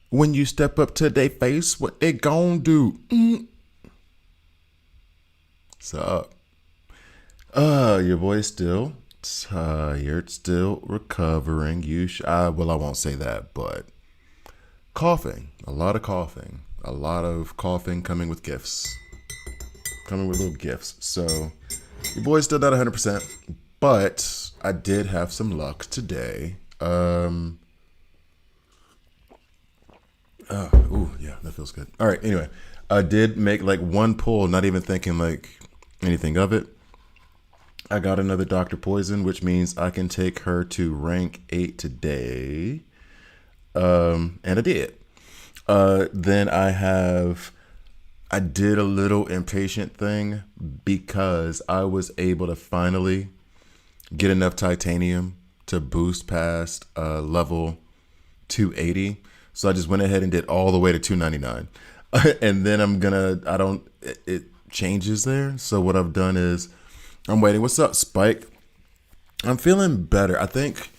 When you step up to their face, what they gon' do? Sup? Your boy's still tired, still recovering. Well, I won't say that, but coughing. A lot of coughing. A lot of coughing coming with gifts. Coming with little gifts. So, your boy's still not 100%, but I did have some luck today. Ooh, yeah, that feels good. All right, anyway, I did make like one pull, not even thinking like anything of it. I got another Dr. Poison, which means I can take her to rank 8 today. And I did. Then I did a little impatient thing because I was able to finally get enough titanium to boost past level 280. So I just went ahead and did all the way to 299. And then it changes there. So what I've done is I'm waiting. What's up, Spike? I'm feeling better. I think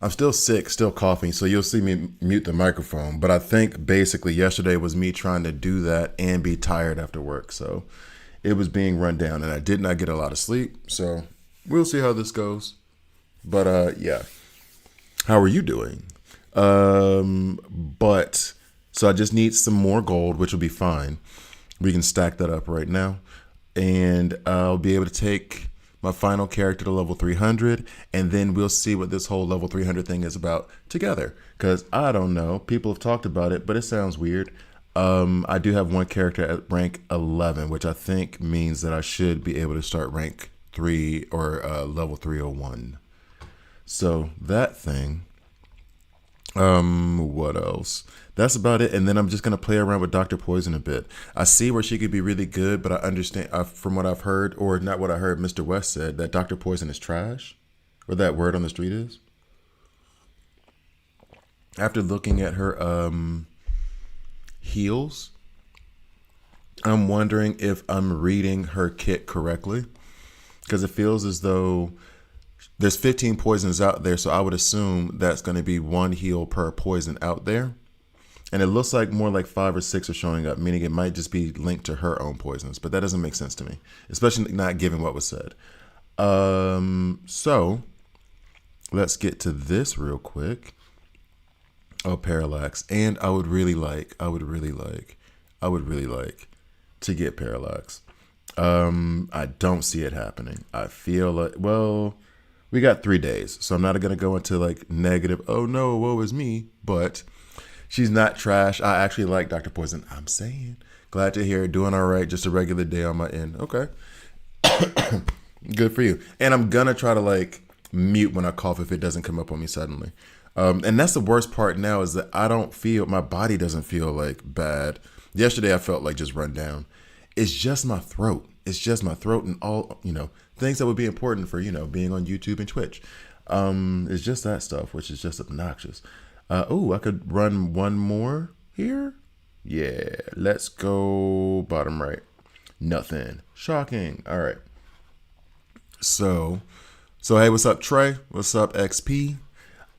I'm still sick, still coughing. So you'll see me mute the microphone. But I think basically yesterday was me trying to do that and be tired after work. So it was being run down and I did not get a lot of sleep. So we'll see how this goes. But yeah. How are you doing? But so I just need some more gold, which will be fine. We can stack that up right now. And I'll be able to take my final character to level 300. And then we'll see what this whole level 300 thing is about together. Because I don't know. People have talked about it, but it sounds weird. I do have one character at rank 11, which I think means that I should be able to start rank 3 or level 301. So that thing. What else? That's about it. And then I'm just gonna play around with Dr. Poison a bit. I see where she could be really good, but I understand from what I've heard, or not what I heard, Mr. West said that Dr. Poison is trash, or that word on the street is. After looking at her heals, I'm wondering if I'm reading her kit correctly, because it feels as though there's 15 poisons out there, so I would assume that's going to be one heal per poison out there. And it looks like more like 5 or 6 are showing up, meaning it might just be linked to her own poisons. But that doesn't make sense to me, especially not given what was said. So let's get to this real quick. Oh, Parallax. And I would really like to get Parallax. I don't see it happening. I feel like, well, we got 3 days, so I'm not going to go into like negative, oh no, woe is me, but she's not trash. I actually like Dr. Poison. I'm saying. Glad to hear it. Doing all right. Just a regular day on my end. Okay. Good for you. And I'm going to try to like mute when I cough if it doesn't come up on me suddenly. And that's the worst part now is that my body doesn't feel like bad. Yesterday I felt like just run down. It's just my throat. It's just my throat and all, things that would be important for, being on YouTube and Twitch. It's just that stuff, which is just obnoxious. I could run one more here. Yeah, let's go bottom right. Nothing. Shocking. All right. So hey, what's up, Trey? What's up, XP?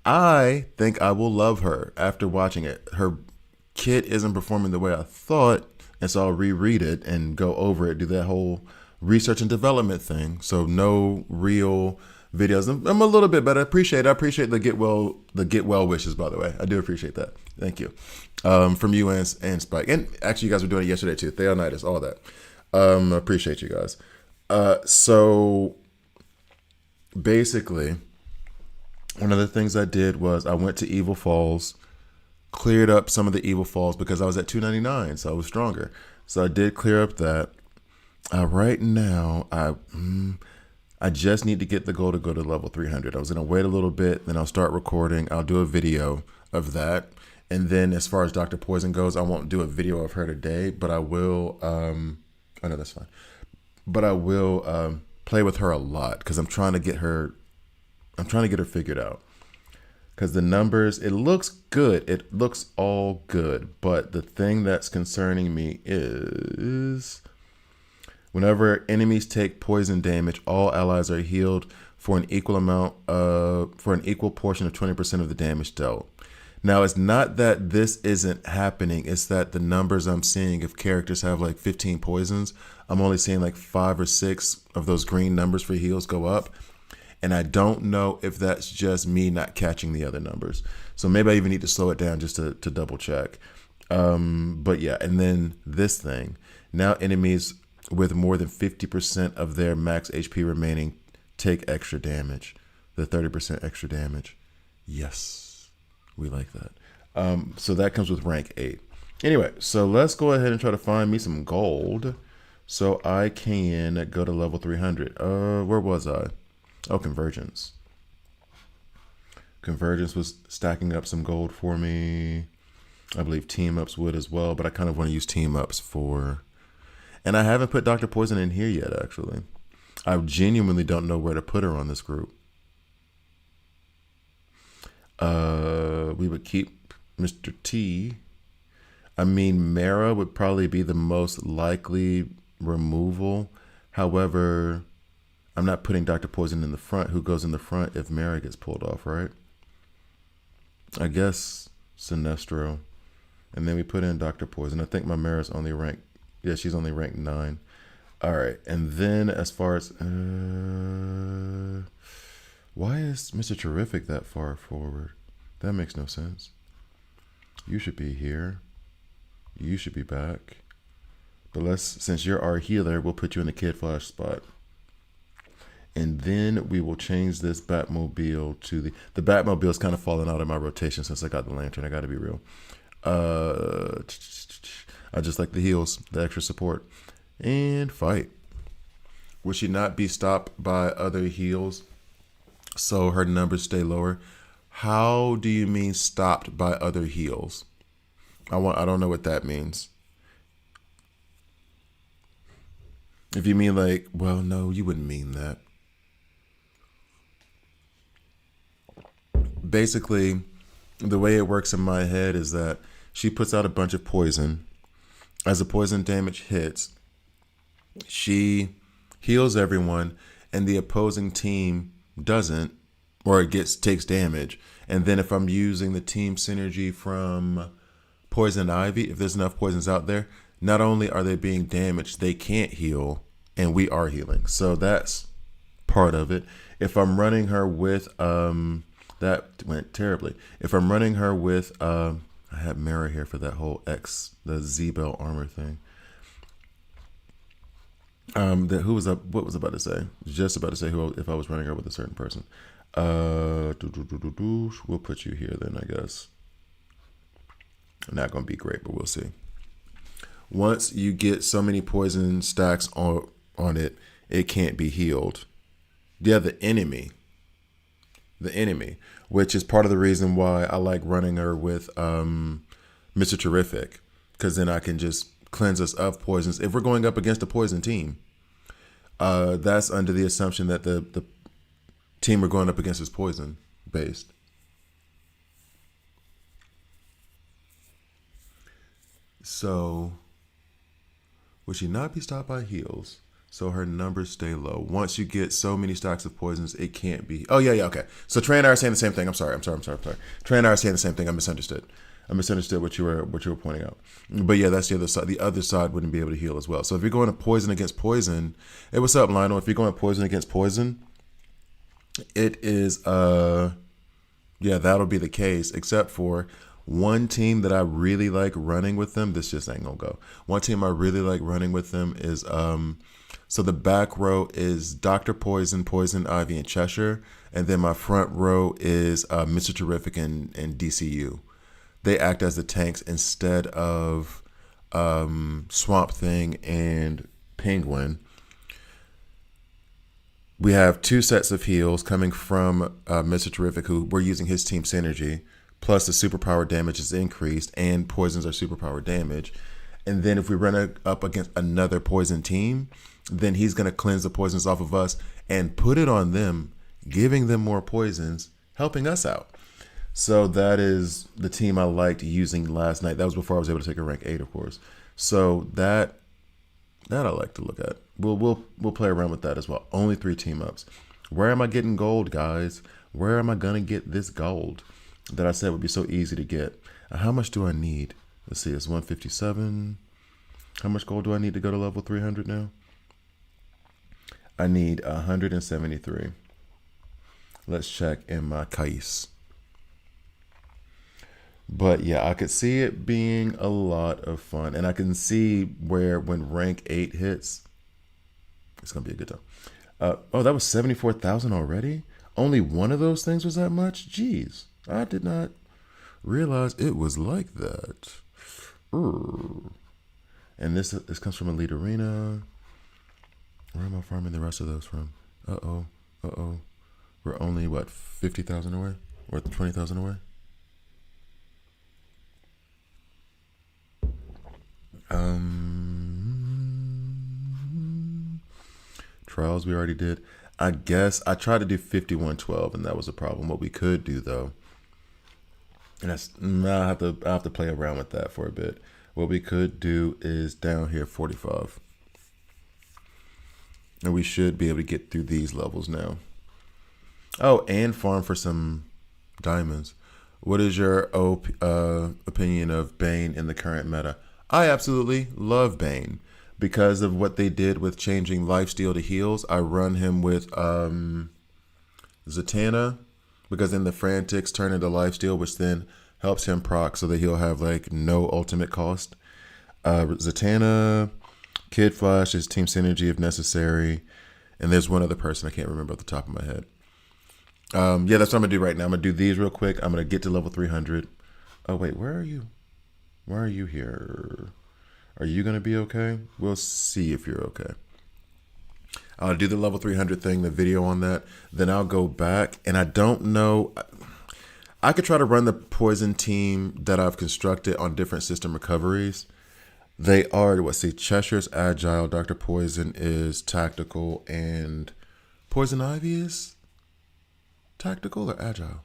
I think I will love her after watching it. Her kit isn't performing the way I thought, and so I'll reread it and go over it, do that whole research and development thing. So no real videos. I'm a little bit, but I appreciate the get well wishes, by the way. I do appreciate that. Thank you. From you and Spike. And actually you guys were doing it yesterday too. Theonitis, all that. I appreciate you guys. So basically one of the things I did was I went to Evil Falls, cleared up some of the Evil Falls because I was at 299, so I was stronger. So I did clear up that. Right now, I just need to get the goal to go to level 300. I was going to wait a little bit, then I'll start recording. I'll do a video of that. And then as far as Dr. Poison goes, I won't do a video of her today, but I will, oh no, that's fine. But I will play with her a lot because I'm trying to get her figured out. Because the numbers, it looks good. It looks all good. But the thing that's concerning me is whenever enemies take poison damage, all allies are healed for an equal portion of 20% of the damage dealt. Now, it's not that this isn't happening. It's that the numbers I'm seeing, if characters have like 15 poisons, I'm only seeing like 5 or 6 of those green numbers for heals go up. And I don't know if that's just me not catching the other numbers. So maybe I even need to slow it down just to double check. But yeah, and then this thing. Now enemies with more than 50% of their max HP remaining take extra damage. The 30% extra damage. Yes, we like that. So that comes with rank 8. Anyway, so let's go ahead and try to find me some gold so I can go to level 300. Where was I? Oh, Convergence. Convergence was stacking up some gold for me. I believe Team Ups would as well, but I kind of want to use Team Ups for... And I haven't put Dr. Poison in here yet, actually. I genuinely don't know where to put her on this group. We would keep Mr. T. I mean, Mara would probably be the most likely removal. However, I'm not putting Dr. Poison in the front. Who goes in the front if Mara gets pulled off, right? I guess Sinestro. And then we put in Dr. Poison. I think my Mara's only ranked... Yeah, she's only ranked 9. All right. And then as far as... why is Mr. Terrific that far forward? That makes no sense. You should be here. You should be back. But since you're our healer, we'll put you in the Kid Flash spot. And then we will change this Batmobile to the Batmobile is kind of falling out of my rotation since I got the lantern. I got to be real. I just like the heals, the extra support. And fight. Would she not be stopped by other heals so her numbers stay lower? How do you mean stopped by other heals? I don't know what that means. If you mean like, well, no, you wouldn't mean that. Basically, the way it works in my head is that she puts out a bunch of poison. As the poison damage hits, she heals everyone, and the opposing team doesn't, or it takes damage. And then if I'm using the team synergy from Poison Ivy, if there's enough poisons out there, not only are they being damaged, they can't heal, and we are healing. So that's part of it. If I'm running her with that went terribly. If I'm running her with I had Mara here for that whole the Z-Bell armor thing. What was I about to say? Just about to say if I was running her with a certain person. We'll put you here then, I guess. Not gonna be great, but we'll see. Once you get so many poison stacks on it, it can't be healed. Yeah, the enemy, which is part of the reason why I like running her with Mr. Terrific, because then I can just cleanse us of poisons. If we're going up against a poison team, that's under the assumption that the team we're going up against is poison based. So, would she not be stopped by heals? So her numbers stay low. Once you get so many stacks of poisons, it can't be. Oh, yeah, okay. So Trey and I are saying the same thing. I'm sorry. Trey and I are saying the same thing. I misunderstood what you were pointing out. But yeah, that's the other side. The other side wouldn't be able to heal as well. So if you're going to poison against poison, hey, what's up, Lionel? If you're going poison against poison, it is that'll be the case, except for one team that I really like running with them. This just ain't gonna go. One team I really like running with them is so the back row is Dr. Poison, Poison Ivy, and Cheshire, and then my front row is Mr. Terrific and DCU. They act as the tanks instead of Swamp Thing and Penguin. We have 2 sets of heals coming from Mr. Terrific, who we're using his team synergy, plus the superpower damage is increased, and poisons are superpower damage. And then if we run up against another poison team, then he's going to cleanse the poisons off of us and put it on them, giving them more poisons, helping us out. So that is the team I liked using last night. That was before I was able to take a rank 8, of course. So that I like to look at. We'll play around with that as well. Only 3 team ups. Where am I getting gold, guys? Where am I gonna get this gold? that I said would be so easy to get. How much do I need? Let's see, it's 157. How much gold do I need to go to level 300 now? I need 173. Let's check in my case. But yeah, I could see it being a lot of fun. And I can see where when rank 8 hits, it's going to be a good time. Oh, that was 74,000 already? Only one of those things was that much? Jeez, I did not realize it was like that. And this comes from Elite Arena. Where am I farming the rest of those from? Uh-oh. We're only, what, 50,000 away? Or 20,000 away? Trials we already did. I guess I tried to do 5112 and that was a problem. What we could do though, and I have to play around with that for a bit. What we could do is down here 45. And we should be able to get through these levels now. Oh, and farm for some diamonds. What is your opinion of Bane in the current meta? I absolutely love Bane. Because of what they did with changing lifesteal to heals, I run him with Zatanna, because then the Frantics turn into lifesteal, which then helps him proc so that he'll have like no ultimate cost. Zatanna, Kid Flash is team synergy if necessary, and there's one other person I can't remember off the top of my head. Yeah, that's what I'm gonna do right now. I'm gonna do these real quick. I'm gonna get to level 300. Oh wait, where are you? Why are you here? Are you going to be okay? We'll see if you're okay. I'll do the level 300 thing, the video on that. Then I'll go back. And I don't know. I could try to run the poison team that I've constructed on different system recoveries. They are, Cheshire's agile, Dr. Poison is tactical, and Poison Ivy is tactical or agile?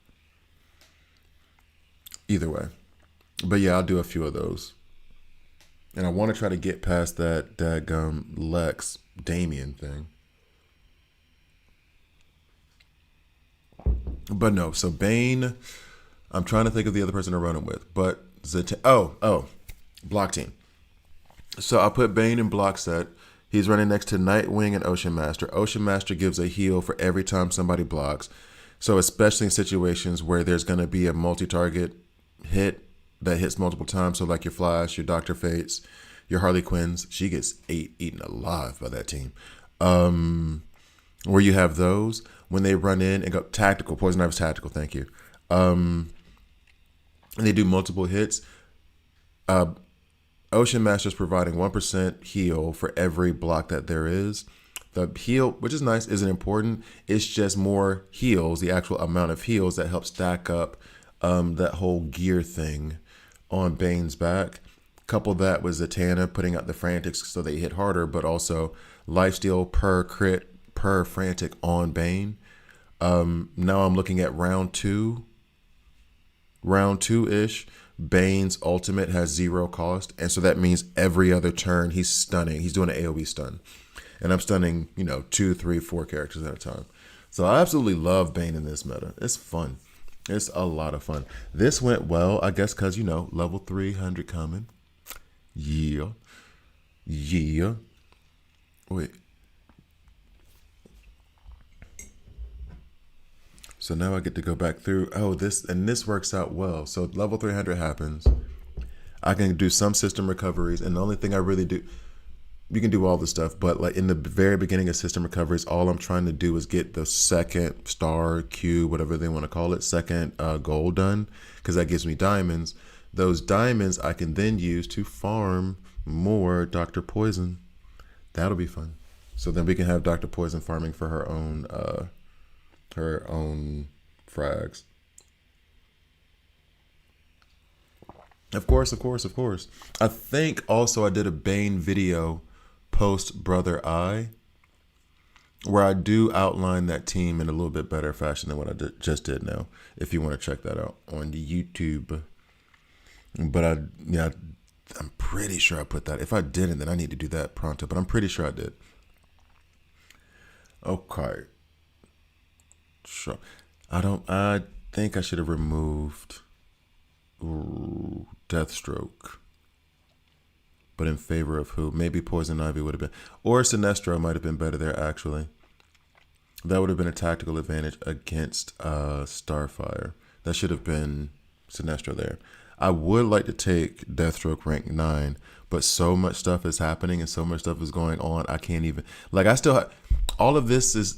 Either way. But yeah, I'll do a few of those. And I want to try to get past that daggum Lex Damien thing. But no, so Bane, I'm trying to think of the other person to run him with. But block team. So I put Bane in block set. He's running next to Nightwing and Ocean Master. Ocean Master gives a heal for every time somebody blocks. So especially in situations where there's going to be a multi-target hit that hits multiple times. So like your Flash, your Dr. Fates, your Harley Quinns, she gets eaten alive by that team. Where you have those, when they run in and go tactical, Poison Ivy's tactical, thank you. And they do multiple hits. Ocean Master's providing 1% heal for every block that there is. The heal, which is nice, isn't important. It's just more heals, the actual amount of heals that help stack up that whole gear thing on Bane's back. Couple that with Zatanna putting out the Frantics so they hit harder, but also lifesteal per crit per Frantic on Bane. Now I'm looking at round 2-ish. Bane's ultimate has 0 cost, and so that means every other turn he's stunning. He's doing an AoE stun, and I'm stunning 2, 3, 4 characters at a time. So I absolutely love Bane in this meta. It's fun. It's a lot of fun. This went well, I guess, because, level 300 coming. Yeah. Wait. So now I get to go back through. Oh, this works out well. So level 300 happens. I can do some system recoveries, and the only thing I really do, you can do all the stuff, but like in the very beginning of system recoveries, all I'm trying to do is get the second star, cube, whatever they want to call it, second goal done, because that gives me diamonds. Those diamonds I can then use to farm more Dr. Poison. That'll be fun. So then we can have Dr. Poison farming for her own frags. Of course. I think also I did a Bane video post Brother Eye where I do outline that team in a little bit better fashion than what I just did now, if you want to check that out on the YouTube. But I'm pretty sure I put that. If I didn't, then I need to do that pronto, but I'm pretty sure I did. Okay. Sure. I think I should have removed Deathstroke, but in favor of who? Maybe Poison Ivy would have been, or Sinestro might have been better there actually. That would have been a tactical advantage against Starfire. That should have been Sinestro there. I would like to take Deathstroke rank 9, but so much stuff is happening and so much stuff is going on. I can't even I still all of this is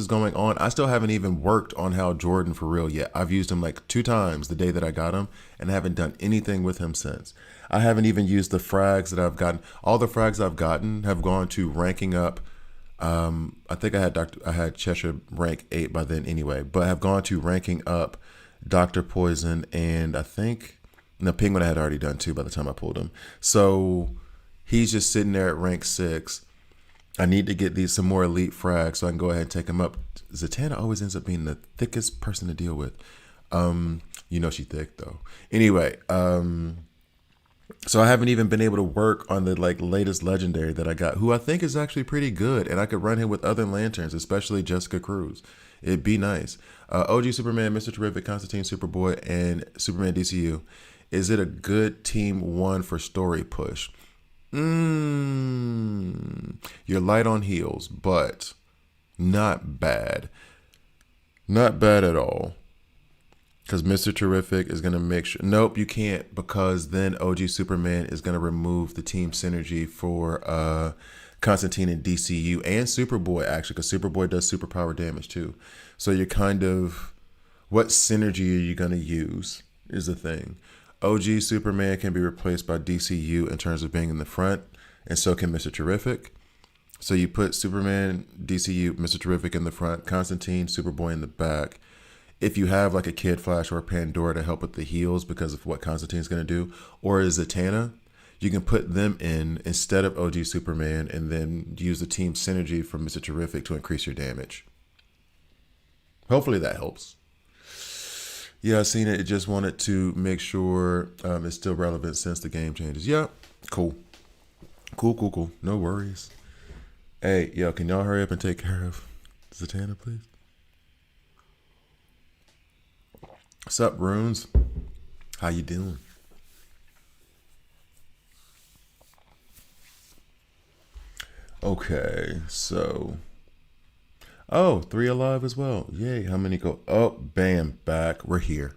going on. I still haven't even worked on Hal Jordan for real yet. I've used him like 2 times the day that I got him and haven't done anything with him since. I haven't even used the frags that I've gotten. All the frags I've gotten have gone to ranking up. I think I had Cheshire rank 8 by then anyway, but have gone to ranking up Dr. Poison, and I think Penguin I had already done too by the time I pulled him. So he's just sitting there at rank 6. I need to get some more elite frags so I can go ahead and take him up. Zatanna always ends up being the thickest person to deal with. She's thick though. Anyway, so I haven't even been able to work on the latest legendary that I got, who I think is actually pretty good, and I could run him with other lanterns, especially Jessica Cruz. It'd be nice. OG Superman, Mr. Terrific, Constantine, Superboy, and Superman DCU. Is it a good team 1 for story push? You're light on heels, but not bad. Not bad at all. Because Mr. Terrific is going to make sure. Nope, you can't, because then OG Superman is going to remove the team synergy for Constantine and DCU and Superboy, actually, because Superboy does superpower damage too. So you're kind of, what synergy are you going to use is the thing. OG Superman can be replaced by DCU in terms of being in the front, and so can Mr. Terrific. So you put Superman, DCU, Mr. Terrific in the front, Constantine, Superboy in the back. If you have like a Kid Flash or a Pandora to help with the heals because of what Constantine's going to do, or a Zatanna, you can put them in instead of OG Superman and then use the team synergy from Mr. Terrific to increase your damage. Hopefully that helps. Yeah, I've seen it. It just wanted to make sure it's still relevant since the game changes. Yeah, cool. Cool. No worries. Hey, yo, can y'all hurry up and take care of Zatanna, please? What's up, Runes? How you doing? Okay, so... Oh, 3 alive as well. Yay, how many go? Oh, bam, back. We're here.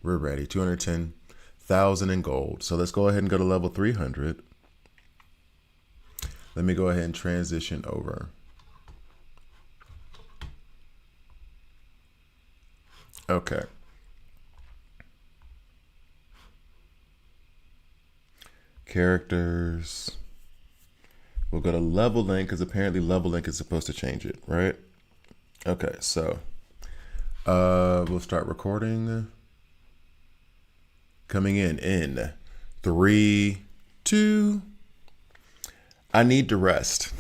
We're ready. 210,000 in gold. So let's go ahead and go to level 300. Let me go ahead and transition over. Okay. Characters. We'll go to level link because apparently level link is supposed to change it, right? Okay, so we'll start recording. Coming in 3, 2. I need to rest.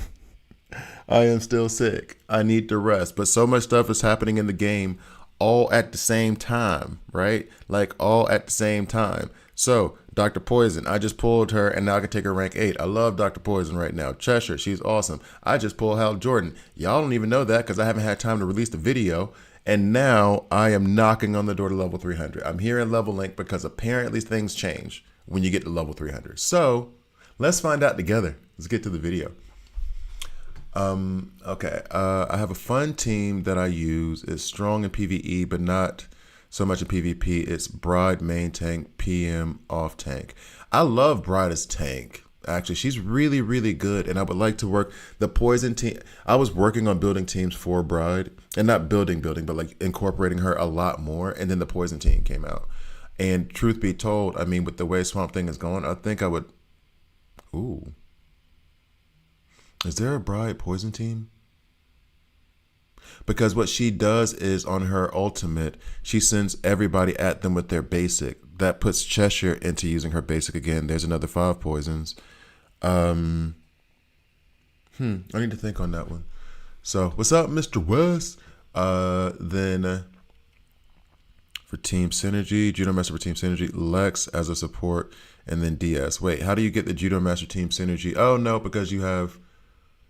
I am still sick. I need to rest. But so much stuff is happening in the game all at the same time, right? Like all at the same time. So Dr. Poison, I just pulled her and now I can take her rank 8. I love Dr. Poison right now. Cheshire, she's awesome. I just pulled Hal Jordan. Y'all don't even know that because I haven't had time to release the video. And now I am knocking on the door to level 300. I'm here in level link because apparently things change when you get to level 300. So let's find out together. Let's get to the video. Okay. I have a fun team that I use. It's strong in PvE, but not so much in PvP. It's Bride main tank, PM off tank. I love Bride as tank. Actually, she's really, really good, and I would like to work the Poison team. I was working on building teams for Bride, and not building, but like incorporating her a lot more, and then the Poison team came out. And truth be told, I mean, with the way Swamp Thing is going, I think I would... Ooh. Is there a Bride Poison team? Because what she does is on her ultimate, she sends everybody at them with their basic. That puts Cheshire into using her basic again. There's another 5 poisons. I need to think on that one. So what's up, Mr. West? Then for Team Synergy, Judo Master for Team Synergy, Lex as a support, and then DS. Wait, how do you get the Judo Master Team Synergy? Oh no, because you have...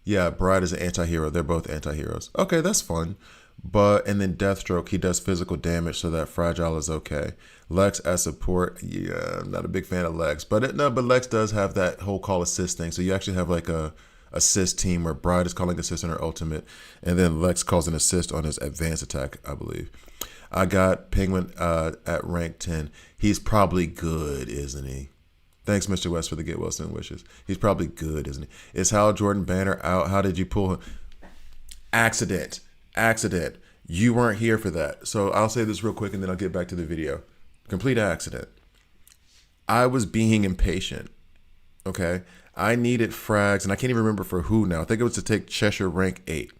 Yeah, Bride is an anti-hero. They're both anti-heroes. Okay, that's fun. But and then Deathstroke, he does physical damage, so that Fragile is okay. Lex as support, yeah, I'm not a big fan of Lex, but but Lex does have that whole call assist thing. So you actually have like a assist team where Bride is calling assist on her ultimate, and then Lex calls an assist on his advanced attack, I believe. I got Penguin at rank 10. He's probably good, isn't he? Thanks, Mr. West, for the get well soon wishes. He's probably good, isn't he? Is Hal Jordan Banner out? How did you pull him? Accident. Accident. You weren't here for that. So I'll say this real quick and then I'll get back to the video. Complete accident. I was being impatient. Okay. I needed frags, and I can't even remember for who now. I think it was to take Cheshire rank 8.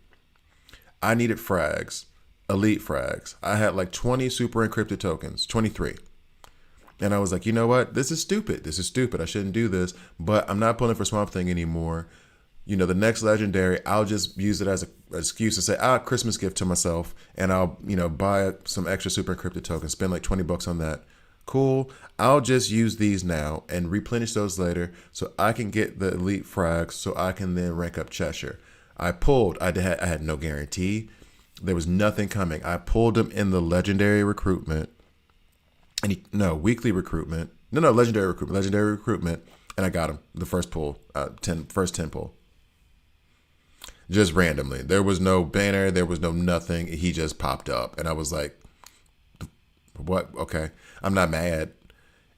I needed frags, elite frags. I had like 20 super encrypted tokens, 23. And I was like, you know what? This is stupid. This is stupid. I shouldn't do this. But I'm not pulling for Swamp Thing anymore. You know, the next legendary, I'll just use it as an excuse to say, Christmas gift to myself. And I'll, buy some extra super encrypted tokens, spend like $20 on that. Cool. I'll just use these now and replenish those later so I can get the elite frags so I can then rank up Cheshire. I pulled. I had no guarantee. There was nothing coming. I pulled him in the legendary recruitment. Weekly recruitment. No, legendary recruitment. Legendary recruitment. And I got him. The first pull. First 10 pull. Just randomly. There was no banner. There was no nothing. He just popped up. And I was like, what? Okay. I'm not mad.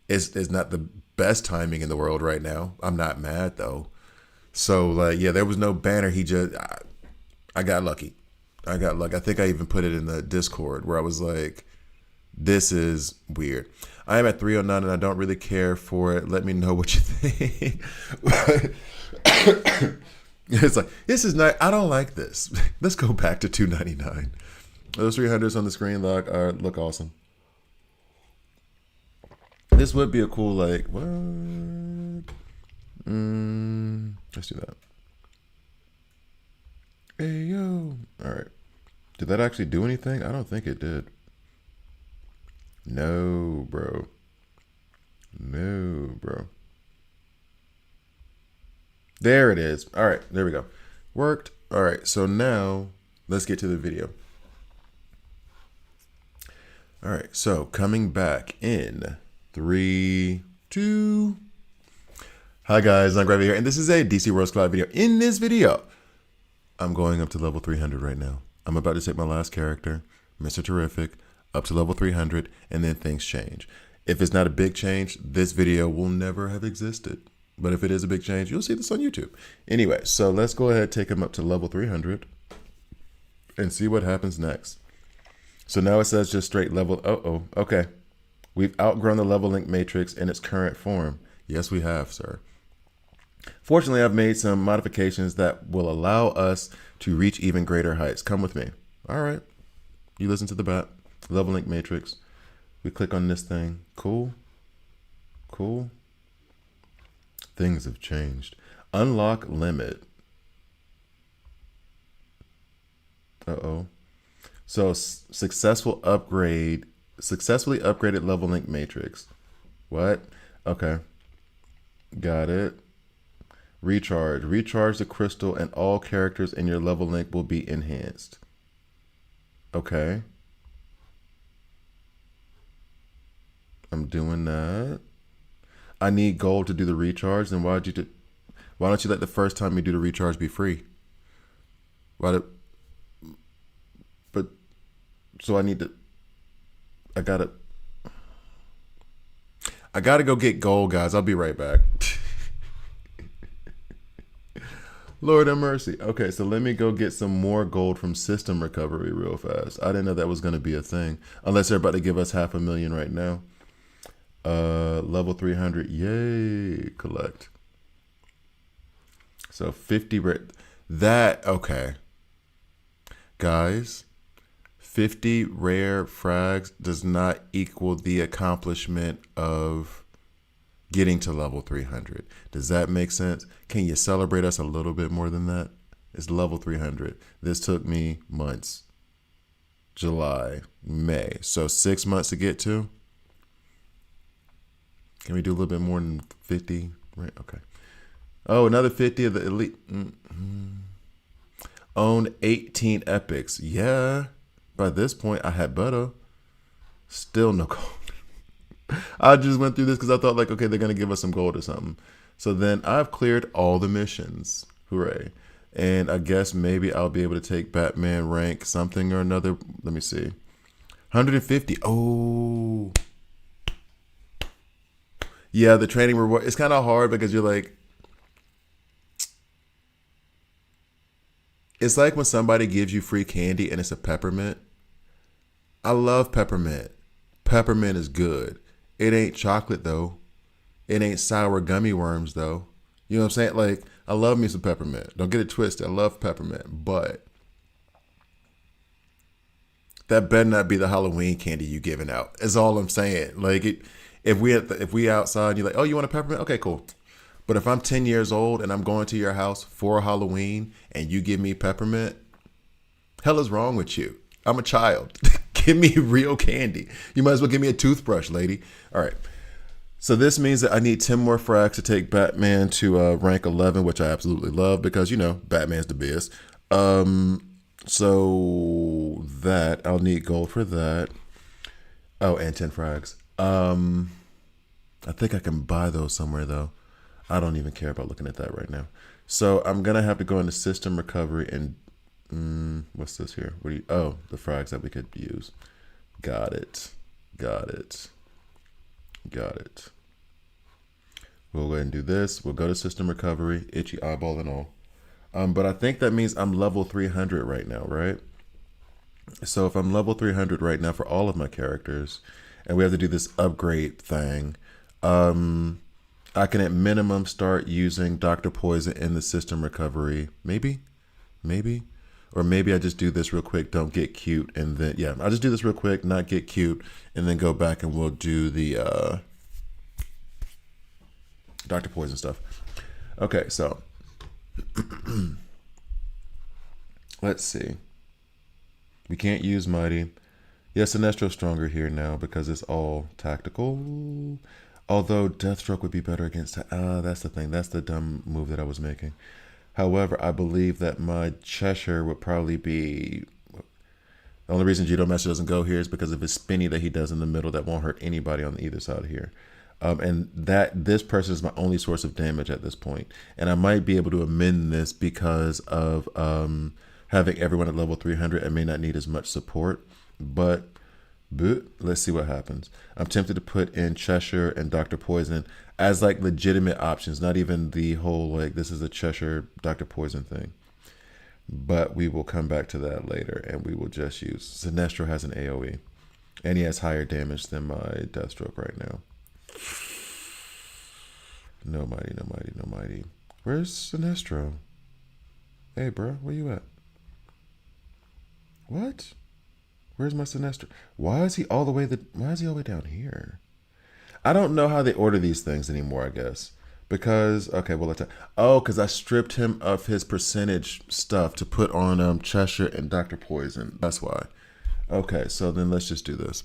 It's not the best timing in the world right now. I'm not mad though. So there was no banner. I got lucky. I think I even put it in the Discord where I was like, this is weird. I am at 309 and I don't really care for it. Let me know what you think. It's like, this is not, I don't like this. Let's go back to 299. Those 300s on the screen look awesome. This would be a cool, what? Let's do that. Hey, yo. All right. Did that actually do anything? I don't think it did. No, bro. No, bro. There it is. All right. There we go. Worked. All right. So now let's get to the video. All right. So coming back in 3, 2. Hi guys, I'm Gravy here, and this is a DC Worlds Collide video. In this video, I'm going up to level 300 right now. I'm about to take my last character, Mr. Terrific, up to level 300, and then things change. If it's not a big change, this video will never have existed. But if it is a big change, you'll see this on YouTube. Anyway, so let's go ahead and take him up to level 300 and see what happens next. So now it says just straight level. Okay. We've outgrown the level link matrix in its current form. Yes, we have, sir. Fortunately, I've made some modifications that will allow us to reach even greater heights. Come with me. All right. You listen to the bat. Level link matrix. We click on this thing. Cool. Cool. Things have changed. Unlock limit. So successfully upgraded level link matrix. What? Okay. Got it. Recharge. Recharge the crystal and all characters in your level link will be enhanced. Okay. I'm doing that. I need gold to do the recharge. Then why don't you let the first time you do the recharge be free? I gotta go get gold, guys. I'll be right back. Lord have mercy. Okay, so let me go get some more gold from system recovery real fast. I didn't know that was going to be a thing. Unless they're about to give us 500,000 right now. Level 300. Yay. Collect. So 50. Okay. Guys, 50 rare frags does not equal the accomplishment of getting to level 300. Does that make sense? Can you celebrate us a little bit more than that? It's level 300. This took me months. July, May. So 6 months to get to. Can we do a little bit more than 50? Right, okay. Oh, another 50 of the elite. Own 18 epics. Yeah. by this point, I had better. Still no gold. I just went through this because I thought like, okay, they're gonna give us some gold or something. So then I've cleared all the missions. Hooray! And I guess maybe I'll be able to take Batman rank something or another. Let me see. 150. Oh, yeah. The training reward. It's kind of hard because you're like, it's like when somebody gives you free candy and it's a peppermint. I love peppermint. Peppermint is good. It ain't chocolate though. It ain't sour gummy worms though. You know what I'm saying? Like, I love me some peppermint. Don't get it twisted. I love peppermint, but that better not be the Halloween candy you giving out. Is all I'm saying. Like, if we outside, and you're like, oh, you want a peppermint? Okay, cool. But if I'm 10 years old and I'm going to your house for Halloween and you give me peppermint, hell is wrong with you? I'm a child. Give me real candy. You might as well give me a toothbrush, lady. All right. So this means that I need 10 more frags to take Batman to rank 11, which I absolutely love because, you know, Batman's the best. So that I'll need gold for that. Oh, and 10 frags. I think I can buy those somewhere though. I don't even care about looking at that right now. So I'm gonna have to go into system recovery and what's this here? What do you? Oh, the frags that we could use. Got it. Got it. Got it. We'll go ahead and do this. We'll go to system recovery, itchy eyeball and all. But I think that means I'm level 300 right now, right? So if I'm level 300 right now for all of my characters, and we have to do this upgrade thing, I can at minimum start using Dr. Poison in the system recovery. Maybe. Or maybe I just do this real quick, don't get cute, and then, yeah, I'll just do this real quick, not get cute, and then go back and we'll do the Dr. Poison stuff. Okay, so let's see. We can't use Mighty. Yes, Sinestro's stronger here now because it's all tactical. Although Deathstroke would be better against... that's the thing. That's the dumb move that I was making. However, I believe that my Cheshire would probably be... The only reason Judo Master doesn't go here is because of his spinny that he does in the middle that won't hurt anybody on either side here. And that this person is my only source of damage at this point. And I might be able to amend this because of having everyone at level 300 and may not need as much support. But let's see what happens. I'm tempted to put in Cheshire and Dr. Poison as like legitimate options, not even the whole like this is a Cheshire Dr. Poison thing. But we will come back to that later and we will just use Sinestro has an AoE and he has higher damage than my Deathstroke right now. No mighty, no mighty, no mighty. Where's Sinestro? Hey bro, where you at? What? Where's my Sinestro? Why is he all the way down here? I don't know how they order these things anymore, I guess. Because, okay, well, because I stripped him of his percentage stuff to put on Cheshire and Dr. Poison. That's why. Okay, so then let's just do this.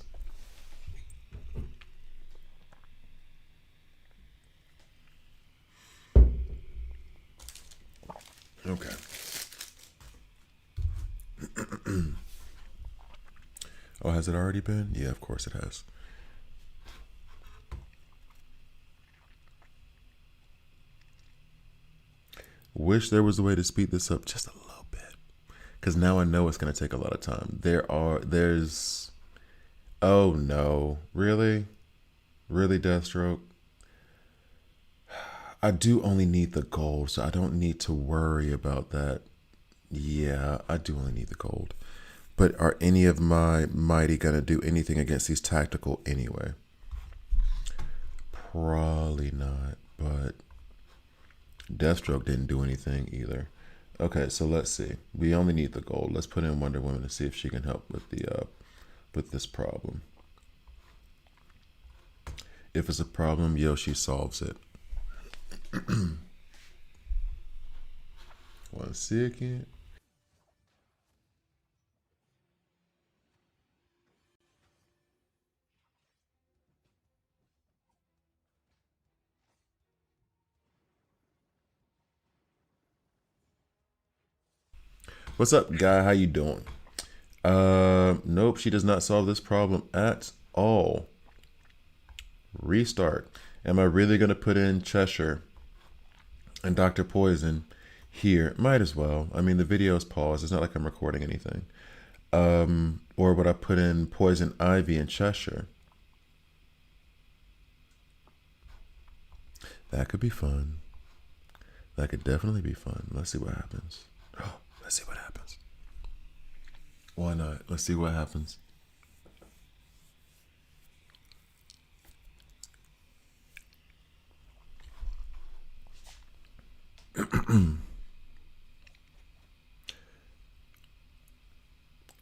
Okay. Oh, has it already been? Yeah, of course it has. Wish there was a way to speed this up just a little bit. Because now I know it's going to take a lot of time. Oh no. Really? Really, Deathstroke? I do only need the gold, so I don't need to worry about that. Yeah, I do only need the gold. But are any of my mighty gonna do anything against these tactical anyway? Probably not, but Deathstroke didn't do anything either. Okay, so let's see. We only need the gold. Let's put in Wonder Woman to see if she can help with the with this problem. If it's a problem, Yoshi solves it. 1 second. What's up, guy? How you doing? Nope, she does not solve this problem at all. Restart. Am I really going to put in Cheshire and Dr. Poison here? Might as well. I mean, the video is paused. It's not like I'm recording anything. Or would I put in Poison Ivy and Cheshire? That could be fun. That could definitely be fun. Let's see what happens. Oh, let's see what happens. Why not? Let's see what happens.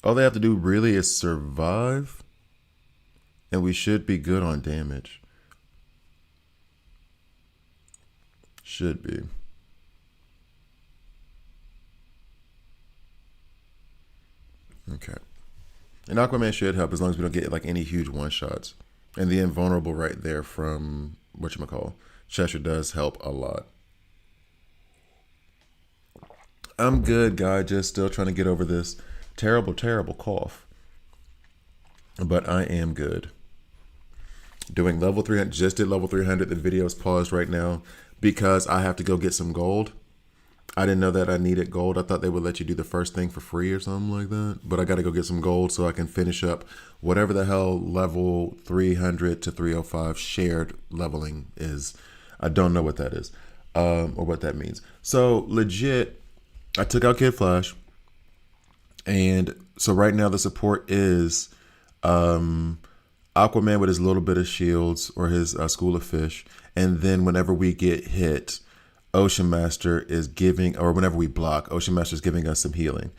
All they have to do really is survive, and we should be good on damage. Should be. Okay. And Aquaman should help as long as we don't get like any huge one shots. And the invulnerable right there from whatchamacall. Cheshire does help a lot. I'm good, guy. Just still trying to get over this terrible, terrible cough. But I am good. Doing level 300. Just did level 300. The video is paused right now because I have to go get some gold. I didn't know that I needed gold. I thought they would let you do the first thing for free or something like that. But I got to go get some gold so I can finish up whatever the hell level 300 to 305 shared leveling is. I don't know what that is or what that means. So legit, I took out Kid Flash. And so right now the support is Aquaman with his little bit of shields or his school of fish. And then whenever we get hit, Ocean Master is giving, or whenever we block, Ocean Master is giving us some healing.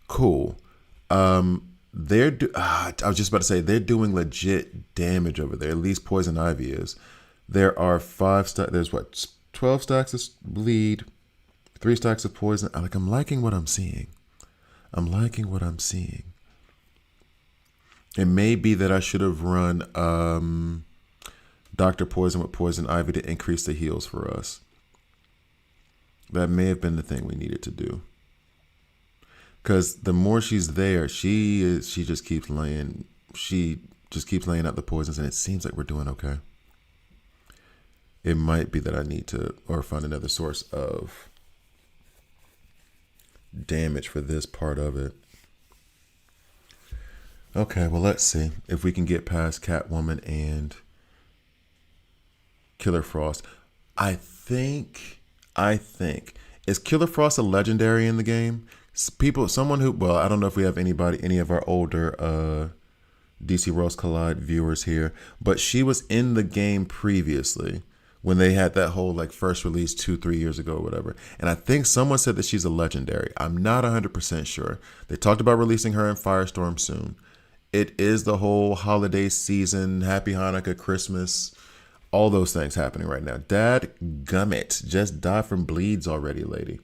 Cool. I was just about to say, they're doing legit damage over there. At least Poison Ivy is. There are 5 stacks. There's what, 12 stacks of bleed, 3 stacks of poison. I'm liking what I'm seeing. I'm liking what I'm seeing. It may be that I should have run Dr. Poison with Poison Ivy to increase the heals for us. That may have been the thing we needed to do. Because the more she's there, she just keeps laying out the poisons, and it seems like we're doing okay. It might be that I need to find another source of damage for this part of it. Okay, well, let's see if we can get past Catwoman and Killer Frost. I think is Killer Frost a legendary in the game? Someone who, well, I don't know if we have any of our older DC Worlds Collide viewers here, but she was in the game previously when they had that whole like first release 2-3 years ago or whatever. And I think someone said that she's a legendary. I'm not 100% sure. They talked about releasing her in Firestorm soon. It is the whole holiday season, Happy Hanukkah, Christmas, all those things happening right now. Dad gummit, just die from bleeds already, lady.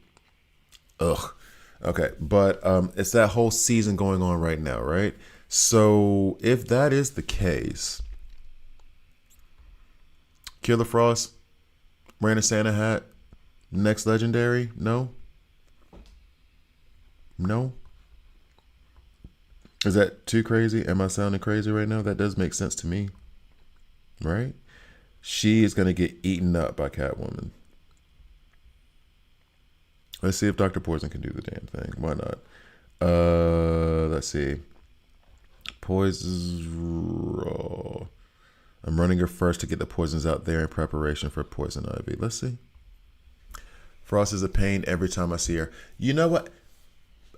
Ugh. Okay, but it's that whole season going on right now, right? So if that is the case, Killer Frost wearing a Santa hat, next legendary? No? Is that too crazy? Am I sounding crazy right now? That does make sense to me, right? She is going to get eaten up by Catwoman. Let's see if Dr. Poison can do the damn thing. Why not? Let's see. Poison. I'm running her first to get the poisons out there in preparation for Poison Ivy. Let's see. Frost is a pain every time I see her. You know what?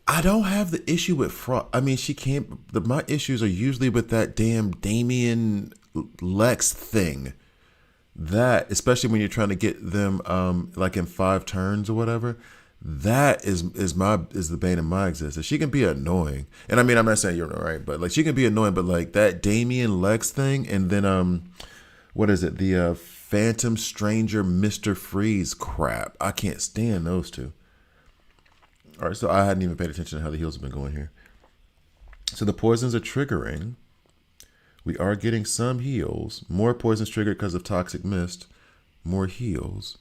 I don't have the issue with Frost. I mean, she can't. My issues are usually with that damn Damian Lex thing. That, especially when you're trying to get them like in 5 turns or whatever. That is the bane of my existence. She can be annoying, and I mean, I'm not saying you're right, but like she can be annoying. But like that Damian Lex thing, and then what is it? The Phantom Stranger Mr. Freeze crap. I can't stand those two. All right, so I hadn't even paid attention to how the heals have been going here. So the poisons are triggering. We are getting some heals. More poisons triggered because of Toxic Mist. More heals.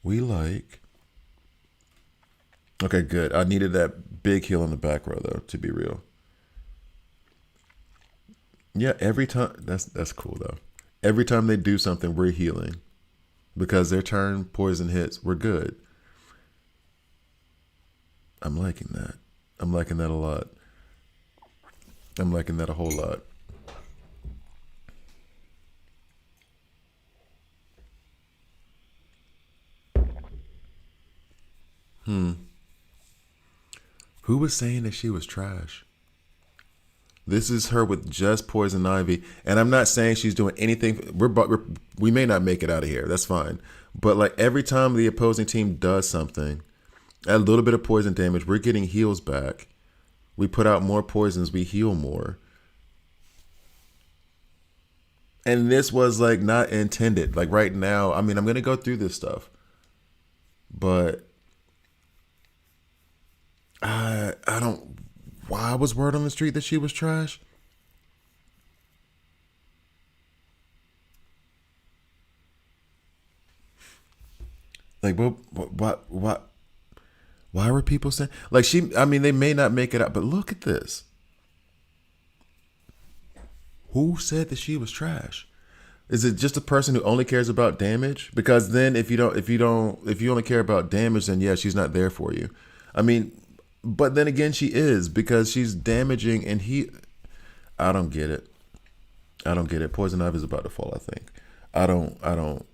We like. Okay, good. I needed that big heal in the back row, though, to be real. Yeah, every time that's cool though. Every time they do something, we're healing because their turn poison hits. We're good. I'm liking that. I'm liking that a lot. I'm liking that a whole lot. Who was saying that she was trash? This is her with just poison ivy, and I'm not saying she's doing anything. We may not make it out of here. That's fine. But like every time the opposing team does something, a little bit of poison damage, we're getting heals back. We put out more poisons, we heal more. And this was like not intended. Like right now, I mean, I'm gonna go through this stuff, but I don't. Why was word on the street that she was trash? Like what? Why were people saying like she? I mean, they may not make it out, but look at this. Who said that she was trash? Is it just a person who only cares about damage? Because then if you only care about damage, then yeah, she's not there for you. I mean, but then again, she is because she's damaging and he. I don't get it. I don't get it. Poison Ivy is about to fall. I think. I don't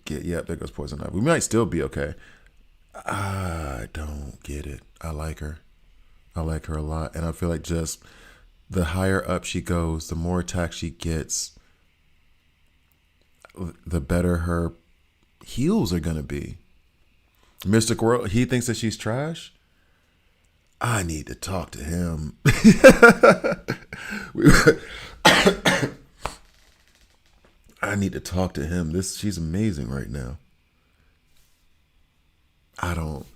get. Yep, there goes Poison Ivy. We might still be okay. I don't get it. I like her. I like her a lot, and I feel like just the higher up she goes, the more attack she gets, the better her heals are gonna be. Mystic World, he thinks that she's trash. I need to talk to him. I need to talk to him. She's amazing right now. I don't.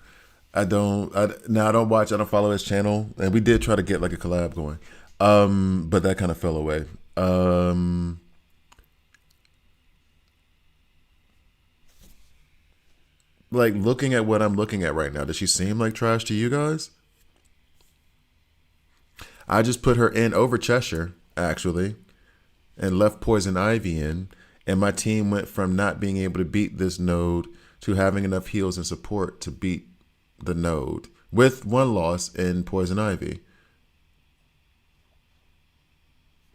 I don't watch. I don't follow his channel, and we did try to get like a collab going, but that kind of fell away. Like looking at what I'm looking at right now, does she seem like trash to you guys? I just put her in over Cheshire actually, and left Poison Ivy in, and my team went from not being able to beat this node to having enough heals and support to beat the node with one loss in Poison Ivy.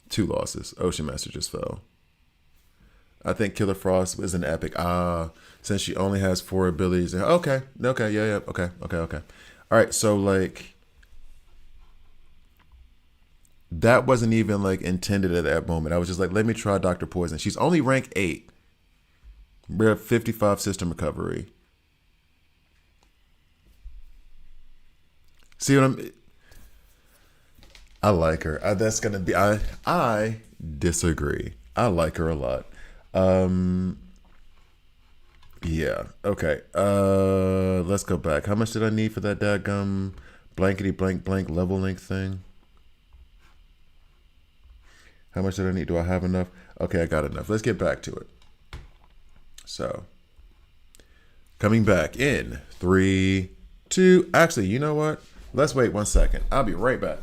2 losses. Ocean Master just fell. I think Killer Frost was an epic. Since she only has 4 abilities. Okay, yeah, okay. All right, so like that wasn't even like intended at that moment. I was just like, let me try Dr. Poison. She's only rank 8. We're at 55 system recovery. See what I like her. That's gonna be. I disagree. I like her a lot. Yeah. Okay. Let's go back. How much did I need for that dadgum blankety blank level link thing? How much did I need? Do I have enough? Okay, I got enough. Let's get back to it. So, coming back in 3, 2. Actually, you know what? Let's wait 1 second. I'll be right back.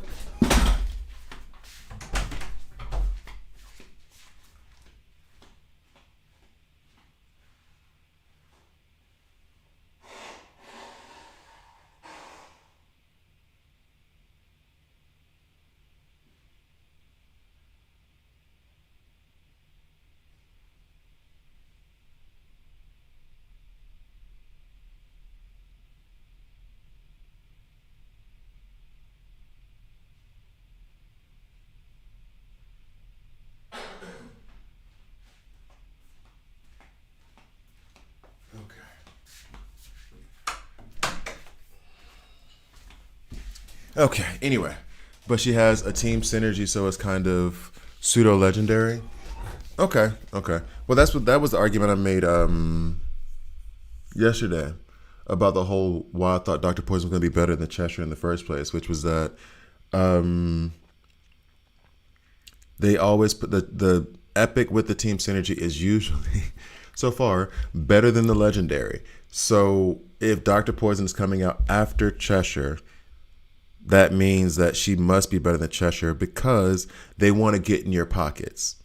Okay, anyway. But she has a team synergy, so it's kind of pseudo legendary. Okay. Well, that was the argument I made yesterday about the whole why I thought Dr. Poison was going to be better than Cheshire in the first place, which was that they always put the epic with the team synergy is usually so far better than the legendary. So if Dr. Poison is coming out after Cheshire, that means that she must be better than Cheshire because they want to get in your pockets.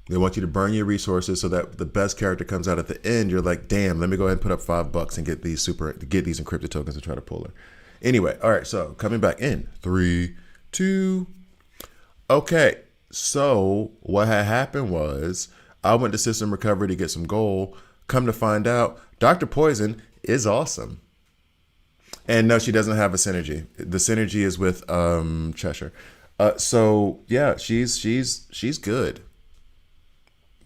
They want you to burn your resources so that the best character comes out at the end. You're like, damn, let me go ahead and put up $5 and get these encrypted tokens and try to pull her. Anyway, all right, so coming back in 3, 2. Okay, so what had happened was I went to System Recovery to get some gold. Come to find out, Dr. Poison is awesome. And no, she doesn't have a synergy. The synergy is with Cheshire. So yeah, she's good.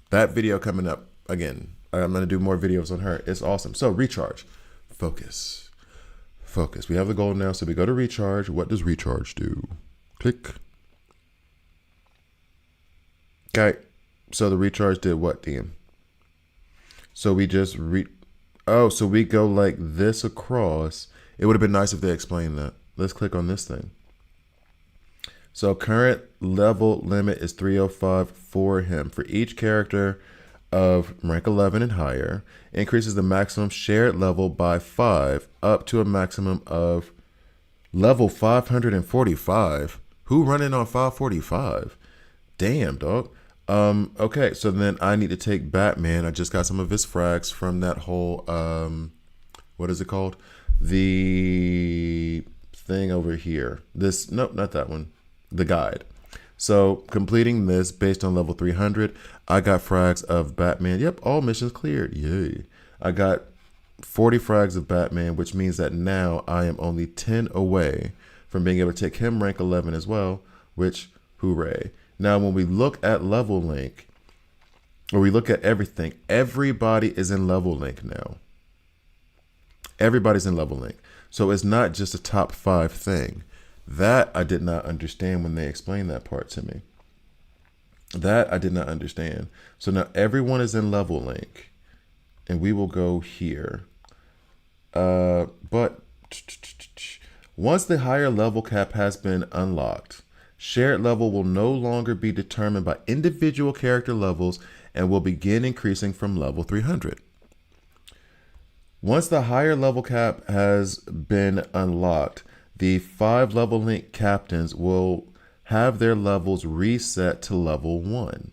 That video coming up again. I'm gonna do more videos on her. It's awesome. So recharge, focus. We have the gold now, so we go to recharge. What does recharge do? Click. Okay. So the recharge did what, DM? So we just so we go like this across. It would have been nice if they explained that. Let's click on this thing. So current level limit is 305 for him. For each character of rank 11 and higher, increases the maximum shared level by 5 up to a maximum of level 545. Who running on 545? Damn, dog. Okay, so then I need to take Batman. I just got some of his frags from that whole what is it called? The thing over here. Nope, not that one. The guide. So completing this based on level 300, I got frags of Batman. Yep, all missions cleared. Yay. I got 40 frags of Batman, which means that now I am only 10 away from being able to take him rank 11 as well, which, hooray. Now, when we look at level link, or we look at everything, everybody is in level link now. Everybody's in level link. So it's not just a top 5 thing. That I did not understand when they explained that part to me. That I did not understand. So now everyone is in level link. And we will go here. But once the higher level cap has been unlocked, shared level will no longer be determined by individual character levels and will begin increasing from level 300. Once the higher level cap has been unlocked, the 5 level link captains will have their levels reset to level 1.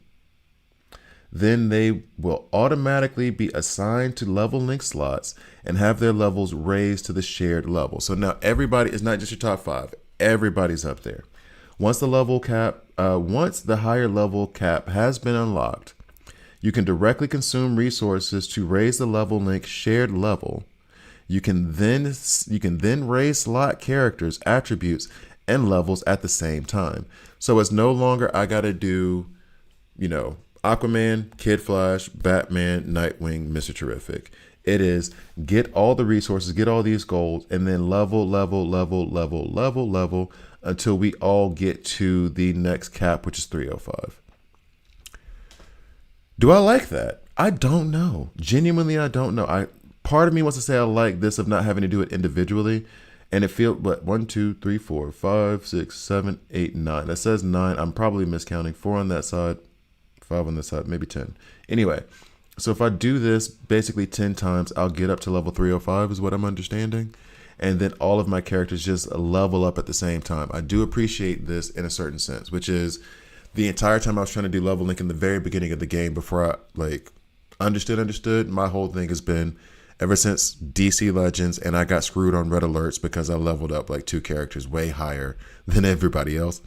Then they will automatically be assigned to level link slots and have their levels raised to the shared level. So now everybody is not just your top 5. Everybody's up there. Once the higher level cap has been unlocked, you can directly consume resources to raise the level link shared level. You can then raise slot characters, attributes, and levels at the same time. So it's no longer I gotta do, Aquaman, Kid Flash, Batman, Nightwing, Mr. Terrific. It is get all the resources, get all these golds, and then level until we all get to the next cap, which is 305. Do I like that? I don't know. Genuinely, I don't know. Part of me wants to say I like this of not having to do it individually. And it feels, 1, 2, 3, 4, 5, 6, 7, 8, 9. That says 9. I'm probably miscounting. 4 on that side, 5 on this side, maybe 10. Anyway, so if I do this basically 10 times, I'll get up to level 305 is what I'm understanding. And then all of my characters just level up at the same time. I do appreciate this in a certain sense, which is the entire time I was trying to do level link in the very beginning of the game before I understood, my whole thing has been ever since DC Legends, and I got screwed on Red Alerts because I leveled up like 2 characters way higher than everybody else.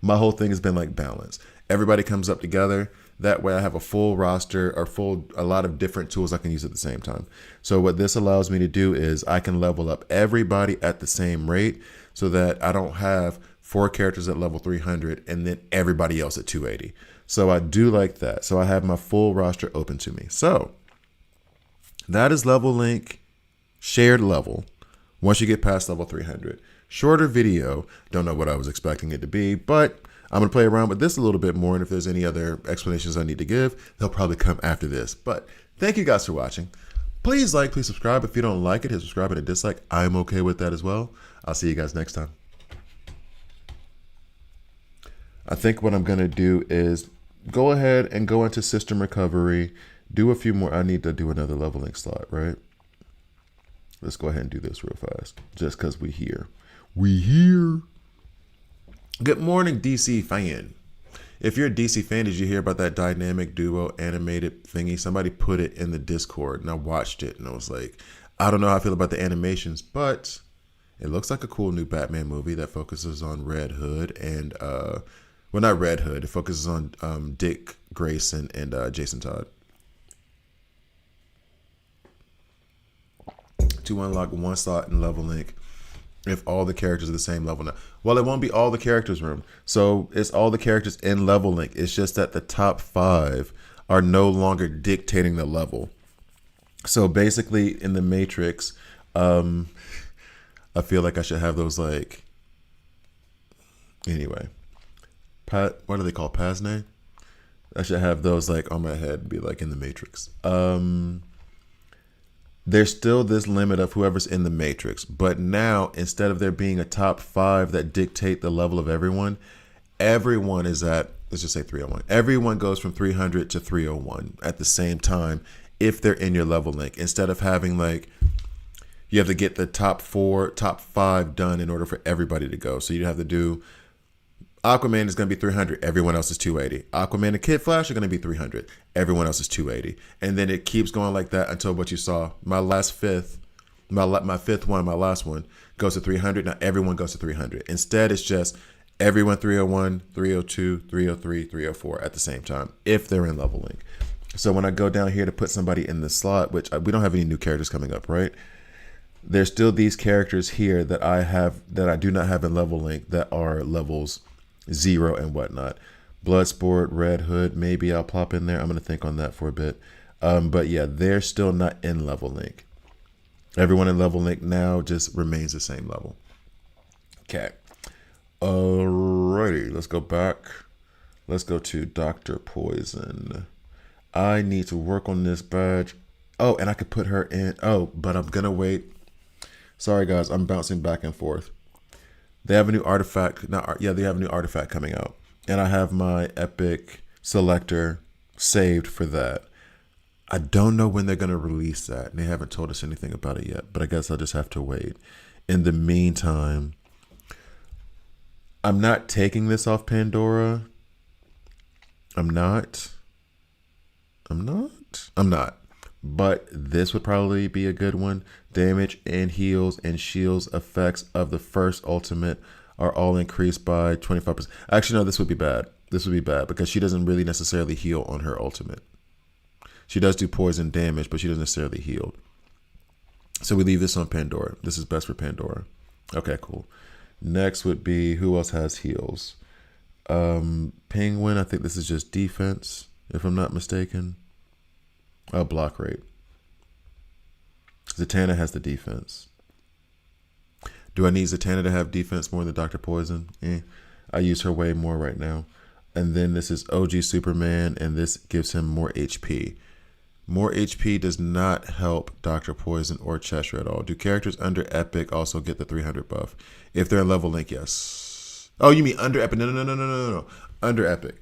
My whole thing has been like balance. Everybody comes up together. That way I have a full roster or a lot of different tools I can use at the same time. So what this allows me to do is I can level up everybody at the same rate so that I don't have 4 characters at level 300 and then everybody else at 280. So I do like that. So I have my full roster open to me. So that is level link shared level once you get past level 300. Shorter video. Don't know what I was expecting it to be, but I'm going to play around with this a little bit more. And if there's any other explanations I need to give, they'll probably come after this. But thank you guys for watching. Please please subscribe. If you don't like it, hit subscribe and a dislike. I'm okay with that as well. I'll see you guys next time. I think what I'm going to do is go ahead and go into System Recovery. Do a few more. I need to do another level link slot, right? Let's go ahead and do this real fast just because we're here. We here. Good morning, DC fan. If you're a DC fan, did you hear about that dynamic duo animated thingy? Somebody put it in the Discord, and I watched it, and I was like, I don't know how I feel about the animations, but it looks like a cool new Batman movie that focuses on Red Hood and, well, not Red Hood. It focuses on Dick Grayson and Jason Todd. To unlock one slot in level link if all the characters are the same level now. Well, it won't be all the characters room. So it's all the characters in level link. It's just that the top 5 are no longer dictating the level. So basically in the Matrix, I feel like I should have those like, anyway, what do they call Pasne? I should have those like on my head and be like in the Matrix. There's still this limit of whoever's in the Matrix, but now instead of there being a top 5 that dictate the level of everyone is at, let's just say 301. Everyone goes from 300 to 301 at the same time if they're in your level link, instead of having like you have to get the top 5 done in order for everybody to go. So you have to do Aquaman is going to be 300. Everyone else is 280. Aquaman and Kid Flash are going to be 300. Everyone else is 280. And then it keeps going like that until what you saw. My last my fifth one, my last one goes to 300. Now everyone goes to 300. Instead, it's just everyone 301, 302, 303, 304 at the same time if they're in level link. So when I go down here to put somebody in the slot, which we don't have any new characters coming up, right? There's still these characters here that I do not have in level link that are levels 0 and whatnot. Bloodsport, Red Hood, maybe I'll pop in there. I'm going to think on that for a bit. But yeah, they're still not in level link. Everyone in level link now just remains the same level. Okay. Alrighty, let's go back. Let's go to Dr. Poison. I need to work on this badge. Oh, and I could put her in. Oh, but I'm going to wait. Sorry, guys. I'm bouncing back and forth. They have a new artifact. They have a new artifact coming out. And I have my Epic selector saved for that. I don't know when they're going to release that. They haven't told us anything about it yet, but I guess I'll just have to wait. In the meantime, I'm not taking this off Pandora. I'm not. But this would probably be a good one. Damage and heals and shields effects of the first ultimate are all increased by 25%. Actually, no, this would be bad. This would be bad because she doesn't really necessarily heal on her ultimate. She does do poison damage, but she doesn't necessarily heal. So we leave this on Pandora. This is best for Pandora. Okay, cool. Next would be, who else has heals? Penguin, I think this is just defense, if I'm not mistaken. Block rate. Zatanna has the defense. Do I need Zatanna to have defense more than Dr. Poison? I use her way more right now. And then this is OG Superman, and this gives him more HP. More HP does not help Dr. Poison or Cheshire at all. Do characters under Epic also get the 300 buff? If they're in level link, yes. Oh, you mean under Epic? No. Under Epic.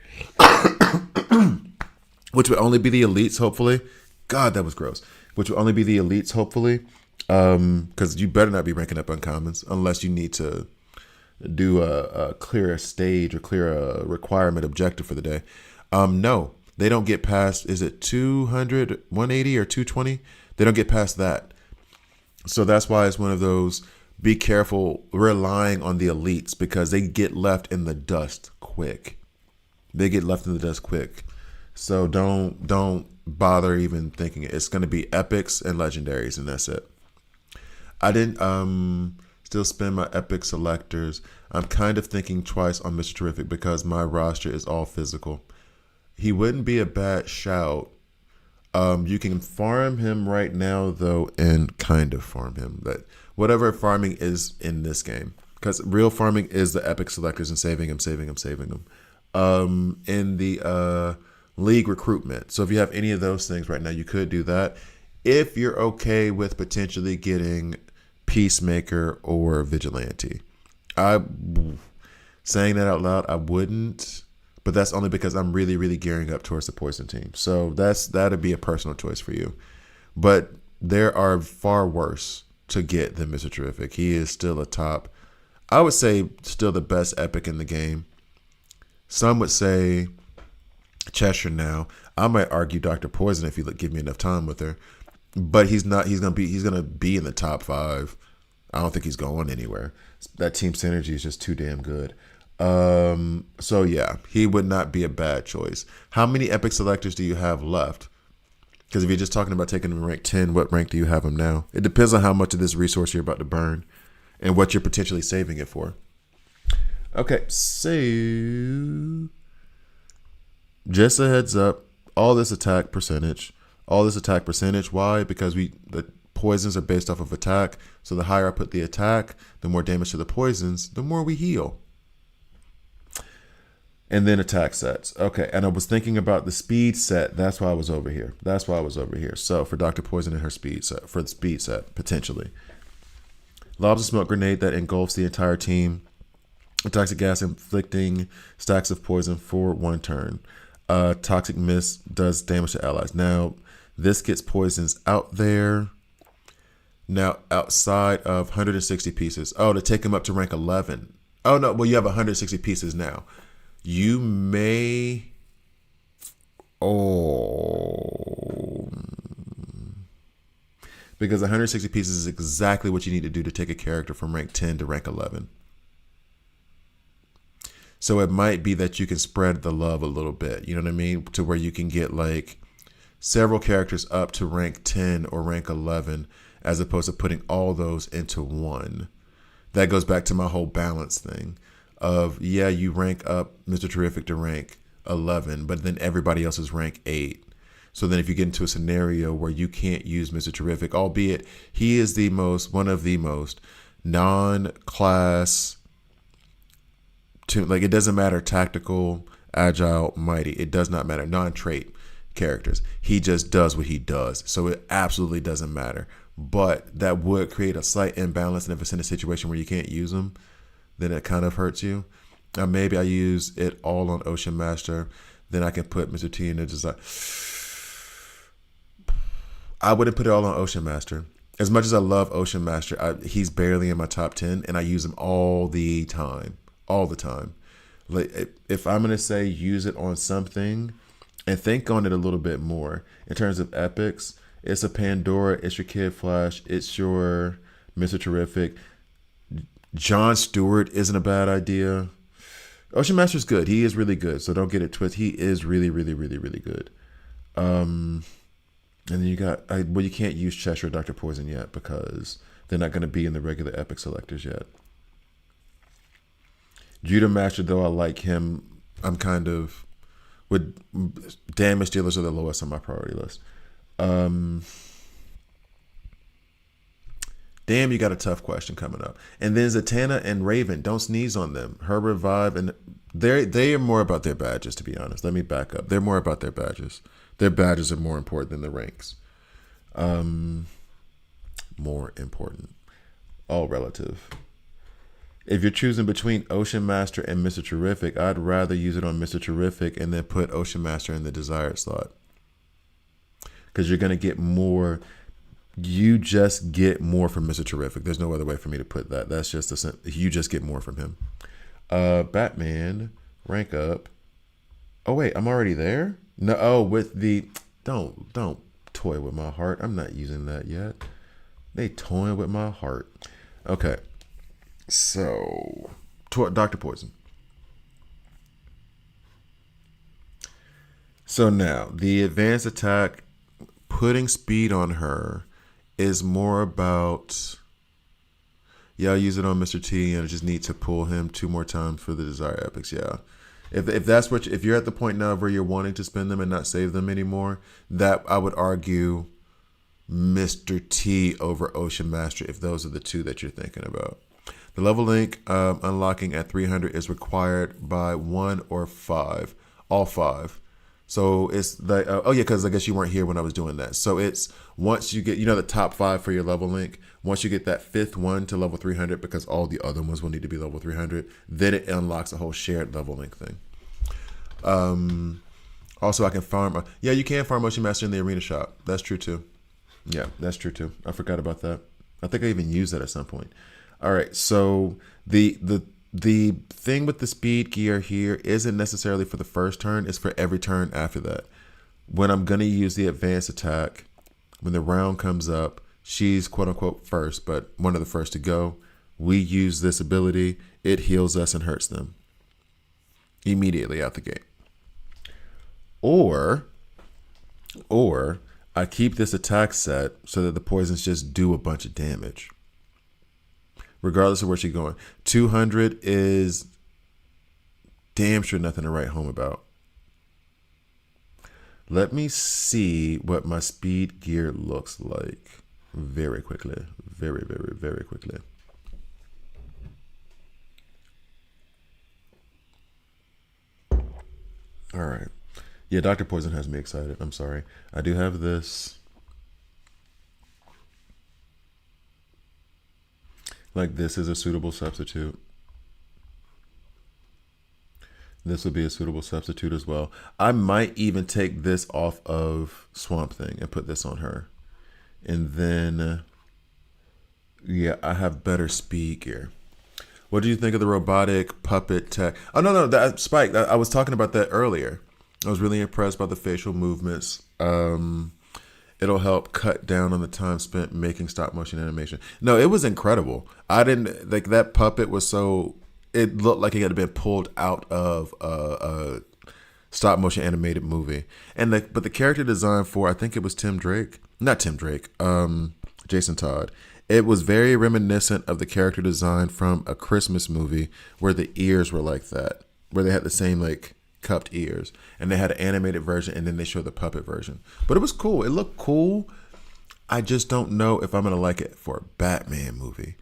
Which would only be the elites, hopefully. God, that was gross. Which would only be the elites, hopefully. Because you better not be ranking up uncommons unless you need to do a clear a stage or clear a requirement objective for the day. No, they don't get past, is it 200, 180 or 220? They don't get past that. So that's why it's one of those, be careful relying on the elites because they get left in the dust quick. So don't bother even thinking it. It's going to be epics and legendaries, and that's it. I didn't still spend my epic selectors. I'm kind of thinking twice on Mr. Terrific because my roster is all physical. He wouldn't be a bad shout. You can farm him right now though, and kind of farm him. But whatever farming is in this game, because real farming is the epic selectors and saving them. In the league recruitment. So if you have any of those things right now, you could do that. If you're okay with potentially getting Peacemaker or Vigilante. Saying that out loud, I wouldn't, but that's only because I'm really, really gearing up towards the Poison team. So that'd be a personal choice for you. But there are far worse to get than Mr. Terrific. He is still a top. I would say still the best epic in the game. Some would say Cheshire now. I might argue Dr. Poison if you give me enough time with her. But he's not. He's gonna be in the top 5. I don't think he's going anywhere. That team synergy is just too damn good. So yeah, he would not be a bad choice. How many epic selectors do you have left? Because if you're just talking about taking him rank 10, what rank do you have him now? It depends on how much of this resource you're about to burn and what you're potentially saving it for. Okay, so just a heads up, all this attack percentage. Why? Because the poisons are based off of attack. So the higher I put the attack, the more damage to the poisons, the more we heal. And then attack sets. Okay, and I was thinking about the speed set. That's why I was over here. So for Dr. Poison and her speed set, for the speed set, potentially. Lobs a smoke grenade that engulfs the entire team. A toxic gas inflicting stacks of poison for 1 turn. Toxic mist does damage to allies. Now, this gets poisons out there. Now, outside of 160 pieces. Oh, to take him up to rank 11. Oh, no. Well, you have 160 pieces now. You may... Oh... Because 160 pieces is exactly what you need to do to take a character from rank 10 to rank 11. So it might be that you can spread the love a little bit, you know what I mean? To where you can get like several characters up to rank 10 or rank 11 as opposed to putting all those into one. That goes back to my whole balance thing of, yeah, you rank up Mr. Terrific to rank 11, but then everybody else is rank 8. So then if you get into a scenario where you can't use Mr. Terrific, albeit he is one of the most non-class, like it doesn't matter, tactical, agile, mighty, it does not matter, non-trait characters. He just does what he does. So it absolutely doesn't matter. But that would create a slight imbalance, and if it's in a situation where you can't use them, then it kind of hurts you. Now maybe I use it all on Ocean Master, then I can put Mr. T in the design. I wouldn't put it all on Ocean Master. As much as I love Ocean Master, he's barely in my top 10, and I use him all the time. Like if I'm going to say use it on something, and think on it a little bit more. In terms of epics, it's a Pandora, it's your Kid Flash, it's your Mr. Terrific. John Stewart isn't a bad idea. Ocean Master's good. He is really good, so don't get it twisted. He is really, really, really, really good. And then you got, you can't use Cheshire or Dr. Poison yet because they're not going to be in the regular epic selectors yet. Judah Master, though, I like him. I'm kind of, with damage dealers are the lowest on my priority list. Damn, you got a tough question coming up. And then Zatanna and Raven, don't sneeze on them. Her revive, and they are more about their badges, to be honest. Let me back up. They're more about their badges. Their badges are more important than the ranks. More important. All relative. If you're choosing between Ocean Master and Mr. Terrific, I'd rather use it on Mr. Terrific and then put Ocean Master in the desired slot. Because you're going to get more. You just get more from Mr. Terrific. There's no other way for me to put that. That's just you just get more from him. Batman, rank up. Oh, wait, I'm already there? No, with the, don't toy with my heart. I'm not using that yet. They toying with my heart. Okay. So, Dr. Poison. So now, the advanced attack, putting speed on her is more about, yeah, I'll use it on Mr. T, and I just need to pull him 2 more times for the desired epics, yeah. If that's what if you're at the point now where you're wanting to spend them and not save them anymore, that I would argue Mr. T over Ocean Master if those are the 2 that you're thinking about. The level link unlocking at 300 is required by 1 or 5, all 5. So it's like, because I guess you weren't here when I was doing that. So it's once you get, the top 5 for your level link, once you get that 5th one to level 300, because all the other ones will need to be level 300, then it unlocks a whole shared level link thing. Also, I can farm. You can farm Ocean Master in the arena shop. That's true too. Yeah, that's true too. I forgot about that. I think I even used that at some point. All right, so The thing with the speed gear here isn't necessarily for the first turn, it's for every turn after that. When I'm gonna use the advanced attack, when the round comes up, she's quote unquote first, but one of the first to go. We use this ability, it heals us and hurts them immediately out the gate. Or I keep this attack set so that the poisons just do a bunch of damage, regardless of where she's going. 200 is damn sure nothing to write home about. Let me see what my speed gear looks like very quickly. Very, very, very quickly. All right. Yeah, Dr. Poison has me excited. I'm sorry. I do have this. Like, this is a suitable substitute. This would be a suitable substitute as well. I might even take this off of Swamp Thing and put this on her. And then, yeah, I have better speed gear. What do you think of the robotic puppet tech? Oh, no, that Spike. I was talking about that earlier. I was really impressed by the facial movements. It'll help cut down on the time spent making stop motion animation. No, it was incredible. I didn't like that puppet was so. It looked like it had been pulled out of a stop motion animated movie. And but the character design for, I think it was Jason Todd. It was very reminiscent of the character design from A Christmas Movie where the ears were like that, where they had the same like cupped ears, and they had an animated version and then they showed the puppet version. But it was cool. It looked cool. I just don't know if I'm going to like it for a Batman movie.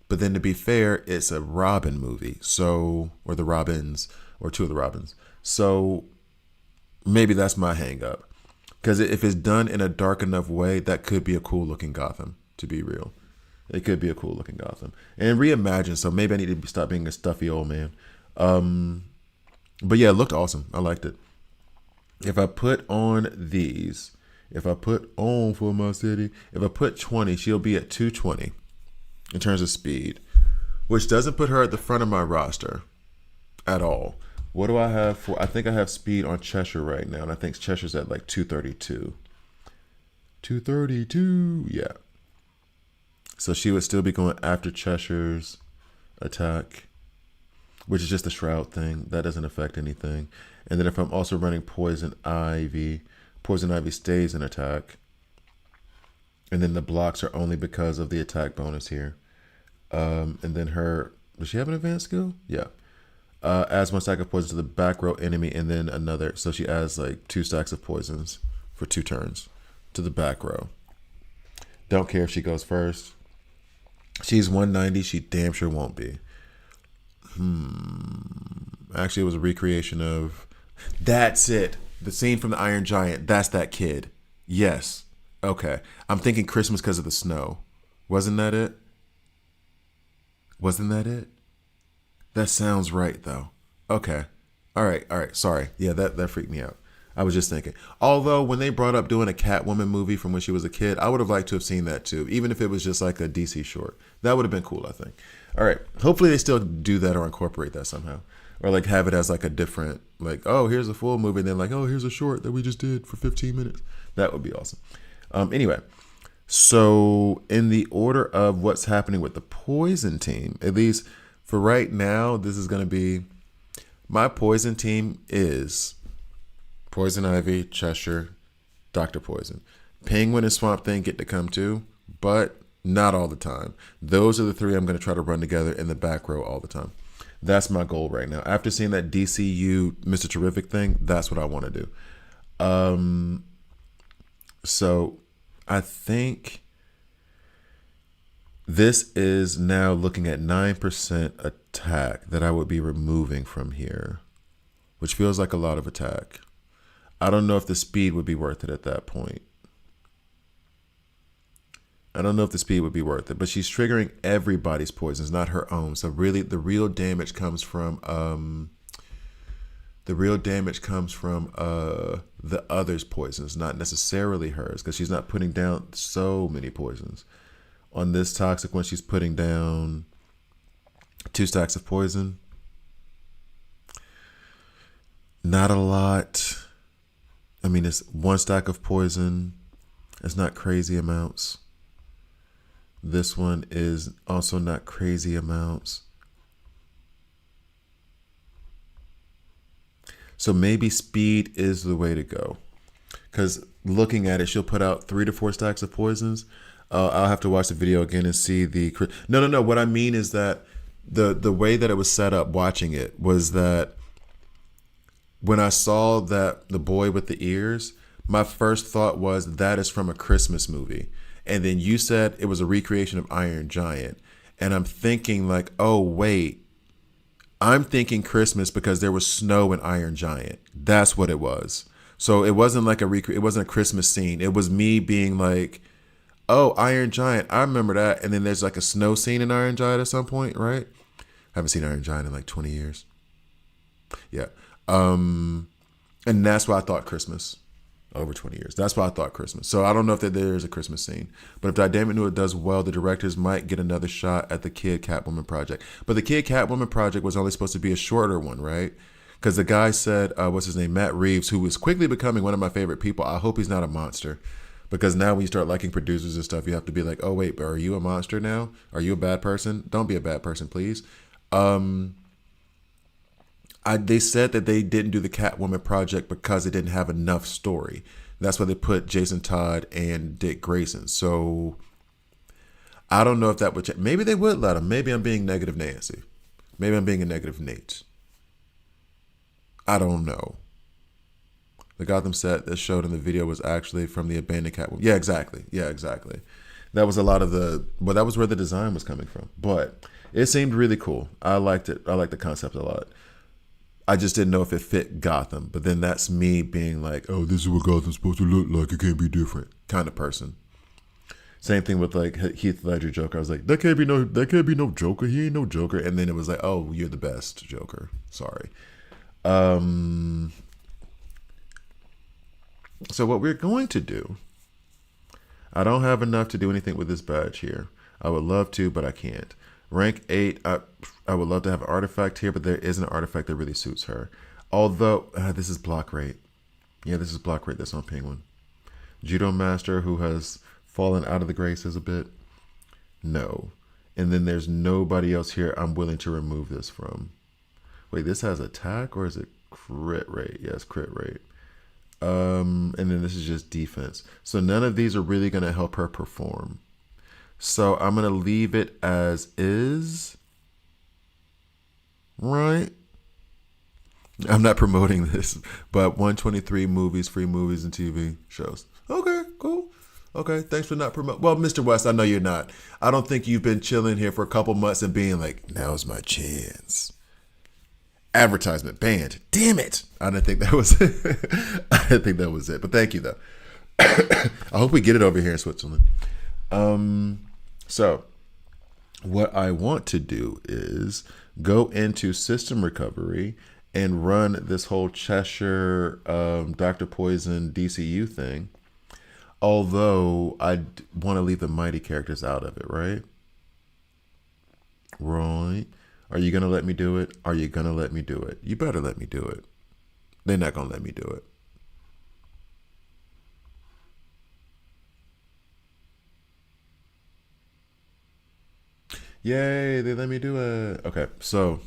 But then to be fair, it's a Robin movie. So, or the Robins, or two of the Robins. So maybe that's my hang up. Because if it's done in a dark enough way, that could be a cool looking Gotham, to be real. It could be a cool looking Gotham. And reimagine, so maybe I need to stop being a stuffy old man. But yeah, it looked awesome. I liked it. If I put on these, if I put on for my city, if I put 20, she'll be at 220 in terms of speed, which doesn't put her at the front of my roster at all. What do I have for, I think I have speed on Cheshire right now, and I think Cheshire's at like 232. 232, yeah. So she would still be going after Cheshire's attack, which is just a shroud thing. That doesn't affect anything. And then if I'm also running Poison Ivy stays in attack. And then the blocks are only because of the attack bonus here. And then does she have an advanced skill? Yeah. Adds one stack of poison to the back row enemy and then another. So she adds like 2 stacks of poisons for 2 turns to the back row. Don't care if she goes first. She's 190. She damn sure won't be. Actually, it was a recreation of... That's it. The scene from the Iron Giant. That's that kid. Yes. Okay. I'm thinking Christmas because of the snow. Wasn't that it? Wasn't that it? That sounds right, though. Okay. All right. Sorry. Yeah, that freaked me out. I was just thinking. Although, when they brought up doing a Catwoman movie from when she was a kid, I would have liked to have seen that, too. Even if it was just like a DC short. That would have been cool, I think. All right. Hopefully, they still do that or incorporate that somehow. Or, like, have it as, like, a different, like, oh, here's a full movie. And then, like, oh, here's a short that we just did for 15 minutes. That would be awesome. Anyway, so in the order of what's happening with the Poison team, at least for right now, this is going to be my Poison team is Poison Ivy, Cheshire, Dr. Poison. Penguin and Swamp Thing get to come too, but not all the time. Those are the 3 I'm going to try to run together in the back row all the time. That's my goal right now. After seeing that DCU Mr. Terrific thing, that's what I want to do. So I think this is now looking at 9% attack that I would be removing from here, which feels like a lot of attack. I don't know if the speed would be worth it at that point. I don't know if the speed would be worth it, but she's triggering everybody's poisons, not her own. So really, the real damage comes from the others' poisons, not necessarily hers, because she's not putting down so many poisons. On this toxic one, she's putting down 2 stacks of poison. Not a lot. I mean, it's 1 stack of poison. It's not crazy amounts. This one is also not crazy amounts. So maybe speed is the way to go. Because looking at it, she'll put out 3 to 4 stacks of poisons. I'll have to watch the video again and see the... No. What I mean is that the way that it was set up watching it was that when I saw that the boy with the ears, my first thought was that is from a Christmas movie. And then you said it was a recreation of Iron Giant. And I'm thinking like, oh, wait. I'm thinking Christmas because there was snow in Iron Giant. That's what it was. So it wasn't like it wasn't a Christmas scene. It was me being like, oh, Iron Giant. I remember that. And then there's like a snow scene in Iron Giant at some point, right? I haven't seen Iron Giant in like 20 years. Yeah. And that's why I thought Christmas. Over 20 years. That's why I thought Christmas. So I don't know if there is a Christmas scene. But if Dynamic Knew It does well, the directors might get another shot at the Kid Catwoman project. But the Kid Catwoman project was only supposed to be a shorter one, right? Because the guy said, what's his name? Matt Reeves, who is quickly becoming one of my favorite people. I hope he's not a monster. Because now when you start liking producers and stuff, you have to be like, oh, wait, but are you a monster now? Are you a bad person? Don't be a bad person, please. They said that they didn't do the Catwoman project because it didn't have enough story. That's why they put Jason Todd and Dick Grayson. So I don't know if that would maybe they would let him. Maybe I'm being negative Nancy. Maybe I'm being a negative Nate. I don't know. The Gotham set that showed in the video was actually from the abandoned Catwoman. Yeah, exactly. That was a lot of that was where the design was coming from. But it seemed really cool. I liked it. I liked the concept a lot. I just didn't know if it fit Gotham. But then that's me being like, oh, this is what Gotham's supposed to look like. It can't be different kind of person. Same thing with like Heath Ledger Joker. I was like, that can't be no Joker. He ain't no Joker. And then it was like, oh, you're the best Joker. Sorry. So what we're going to do, I don't have enough to do anything with this badge here. I would love to, but I can't. Rank 8, I would love to have an artifact here, but there isn't an artifact that really suits her. Although, this is block rate. Yeah, this is block rate that's on Penguin. Judo Master, who has fallen out of the graces a bit. No. And then there's nobody else here I'm willing to remove this from. Wait, this has attack or is it crit rate? Yes, crit rate. And then this is just defense. So none of these are really going to help her perform. So I'm going to leave it as is. Right? I'm not promoting this, but 123 movies, free movies and TV shows. Okay, cool. Okay, thanks for not promoting. Well, Mr. West, I know you're not. I don't think you've been chilling here for a couple months and being like, now's my chance. Advertisement banned. Damn it. I didn't think that was it. I didn't think that was it. But thank you, though. I hope we get it over here in Switzerland. So what I want to do is go into system recovery and run this whole Cheshire Dr. Poison DCU thing. Although I want to leave the mighty characters out of it, right? Right. Are you going to let me do it? Are you going to let me do it? You better let me do it. They're not going to let me do it. Yay, they let me do it. Okay, so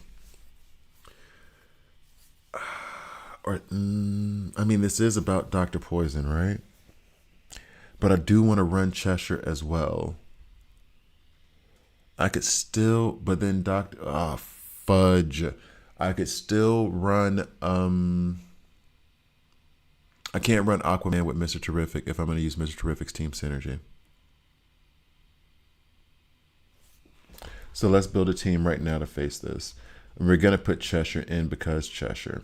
this is about Dr. Poison, right? But I do want to run Cheshire as well. I could still, but then fudge. I could still run, I can't run Aquaman with Mr. Terrific if I'm going to use Mr. Terrific's team synergy. So let's build a team right now to face this. And we're going to put Cheshire in because Cheshire.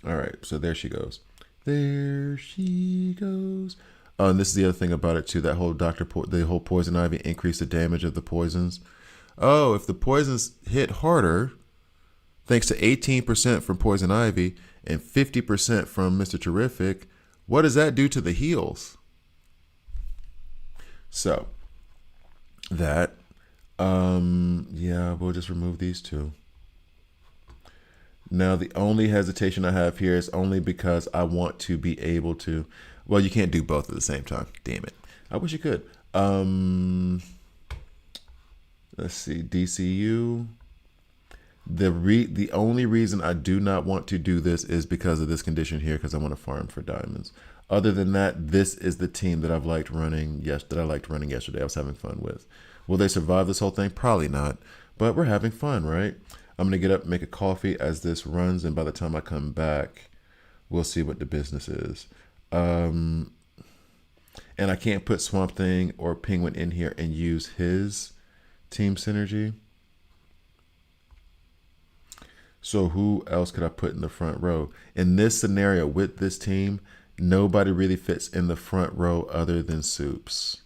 All right, so there she goes. There she goes. Oh, and this is the other thing about it too. That whole the whole poison ivy increased the damage of the poisons. Oh, if the poisons hit harder, thanks to 18% from poison ivy and 50% from Mr. Terrific, what does that do to the heals? So that Yeah, we'll just remove these two. Now, the only hesitation I have here is only because I want to be able to. Well, you can't do both at the same time. Damn it. I wish you could. Let's see. DCU. The only reason I do not want to do this is because of this condition here, because I want to farm for diamonds. Other than that, this is the team that I've liked running. Yes, that I liked running yesterday. I was having fun with. Will they survive this whole thing? Probably not. But we're having fun, right? I'm gonna get up, make a coffee as this runs, and by the time I come back, we'll see what the business is. And I can't put Swamp Thing or Penguin in here and use his team synergy. So who else could I put in the front row? In this scenario with this team, nobody really fits in the front row other than Soups.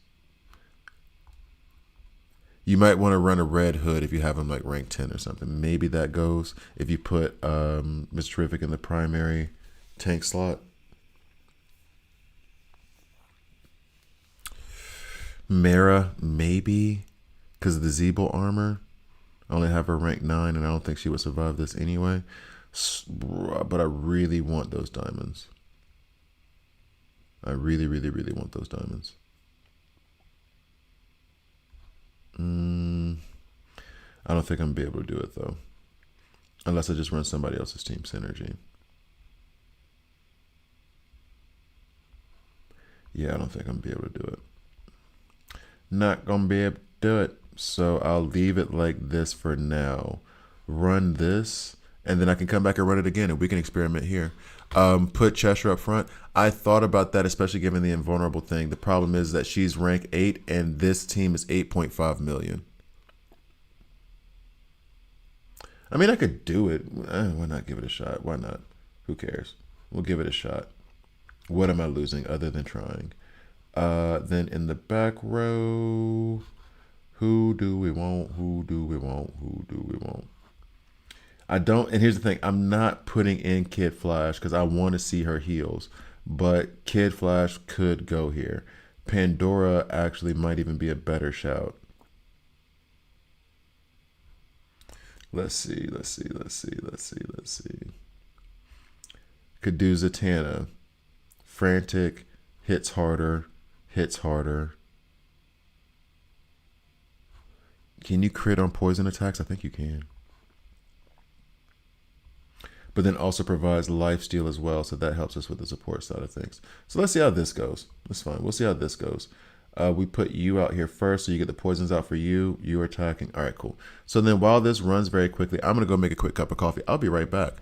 You might want to run a Red Hood if you have him like rank 10 or something. Maybe that goes if you put Mr. Terrific in the primary tank slot. Mara, maybe, because of the Zeeble armor. I only have her rank 9, and I don't think she would survive this anyway. But I really want those diamonds. I really, really, really want those diamonds. I don't think I'm going to be able to do it, though. Unless I just run somebody else's team synergy. Yeah, I don't think I'm going to be able to do it. Not going to be able to do it. So I'll leave it like this for now. Run this, and then I can come back and run it again, and we can experiment here. Put Cheshire up front. I thought about that, especially given the invulnerable thing. The problem is that she's rank 8, and this team is 8.5 million. I mean, I could do it. Why not give it a shot? Why not? Who cares? We'll give it a shot. What am I losing other than trying? Then in the back row, who do we want? Who do we want? Who do we want? I don't, and here's the thing, I'm not putting in Kid Flash because I want to see her heals, but Kid Flash could go here. Pandora actually might even be a better shout. Let's see. Could do Zatanna. Frantic, hits harder. Can you crit on poison attacks? I think you can. But then also provides lifesteal as well, so that helps us with the support side of things. So let's see how this goes. That's fine. We'll see how this goes. We put you out here first, so you get the poisons out for you. You're attacking. All right, cool. So then while this runs very quickly, I'm going to go make a quick cup of coffee. I'll be right back.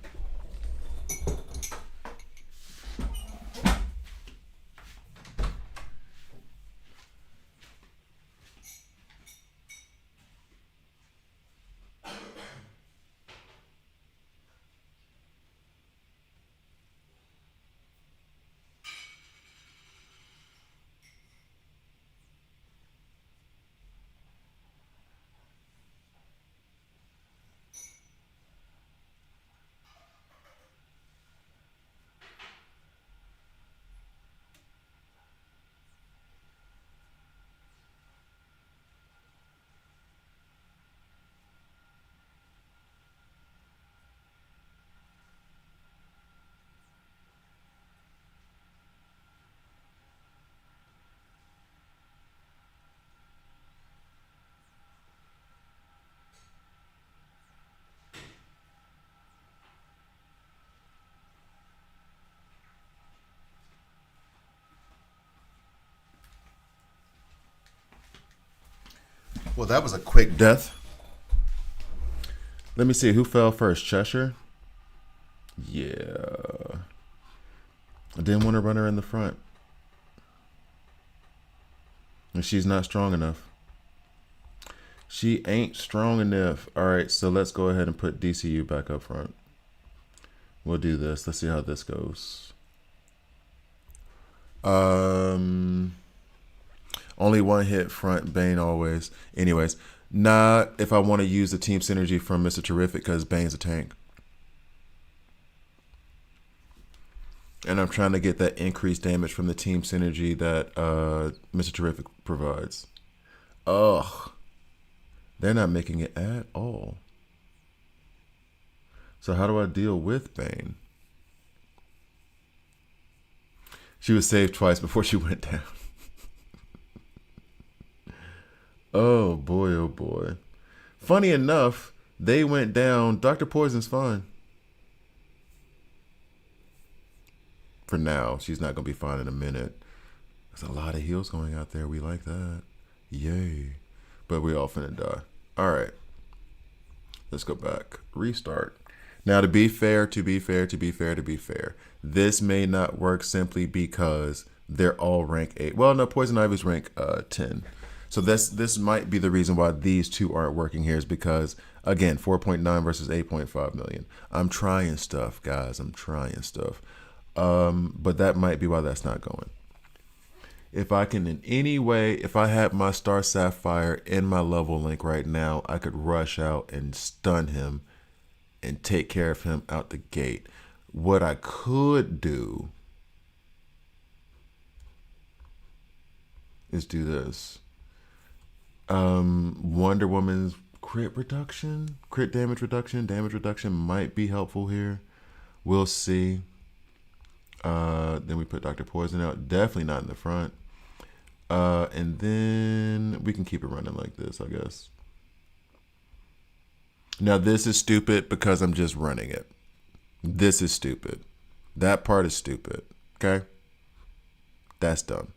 Well, that was a quick death. Let me see who fell first. Cheshire. Yeah. I didn't want to run her in the front. And she's not strong enough. She ain't strong enough. All right, so let's go ahead and put DCU back up front. We'll do this. Let's see how this goes. Only one hit front, Bane always. Anyways, not if I want to use the team synergy from Mr. Terrific because Bane's a tank. And I'm trying to get that increased damage from the team synergy that Mr. Terrific provides. Ugh. They're not making it at all. So how do I deal with Bane? She was saved twice before she went down. Oh boy, oh boy. Funny enough, they went down. Dr. Poison's fine. For now, she's not going to be fine in a minute. There's a lot of heals going out there. We like that. Yay. But we all finna die. All right. Let's go back. Restart. Now, to be fair, this may not work simply because they're all rank 8. Well, no, Poison Ivy's rank 10. So this might be the reason why these two aren't working here is because, again, 4.9 versus 8.5 million. I'm trying stuff, guys. I'm trying stuff. But that might be why that's not going. If I can in any way, if I had my Star Sapphire in my level link right now, I could rush out and stun him and take care of him out the gate. What I could do is do this. Wonder Woman's crit damage reduction might be helpful here. We'll see. Then we put Dr. Poison out. Definitely not in the front. And then we can keep it running like this, I guess. Now, this is stupid because I'm just running it. This is stupid. That part is stupid. Okay? That's done.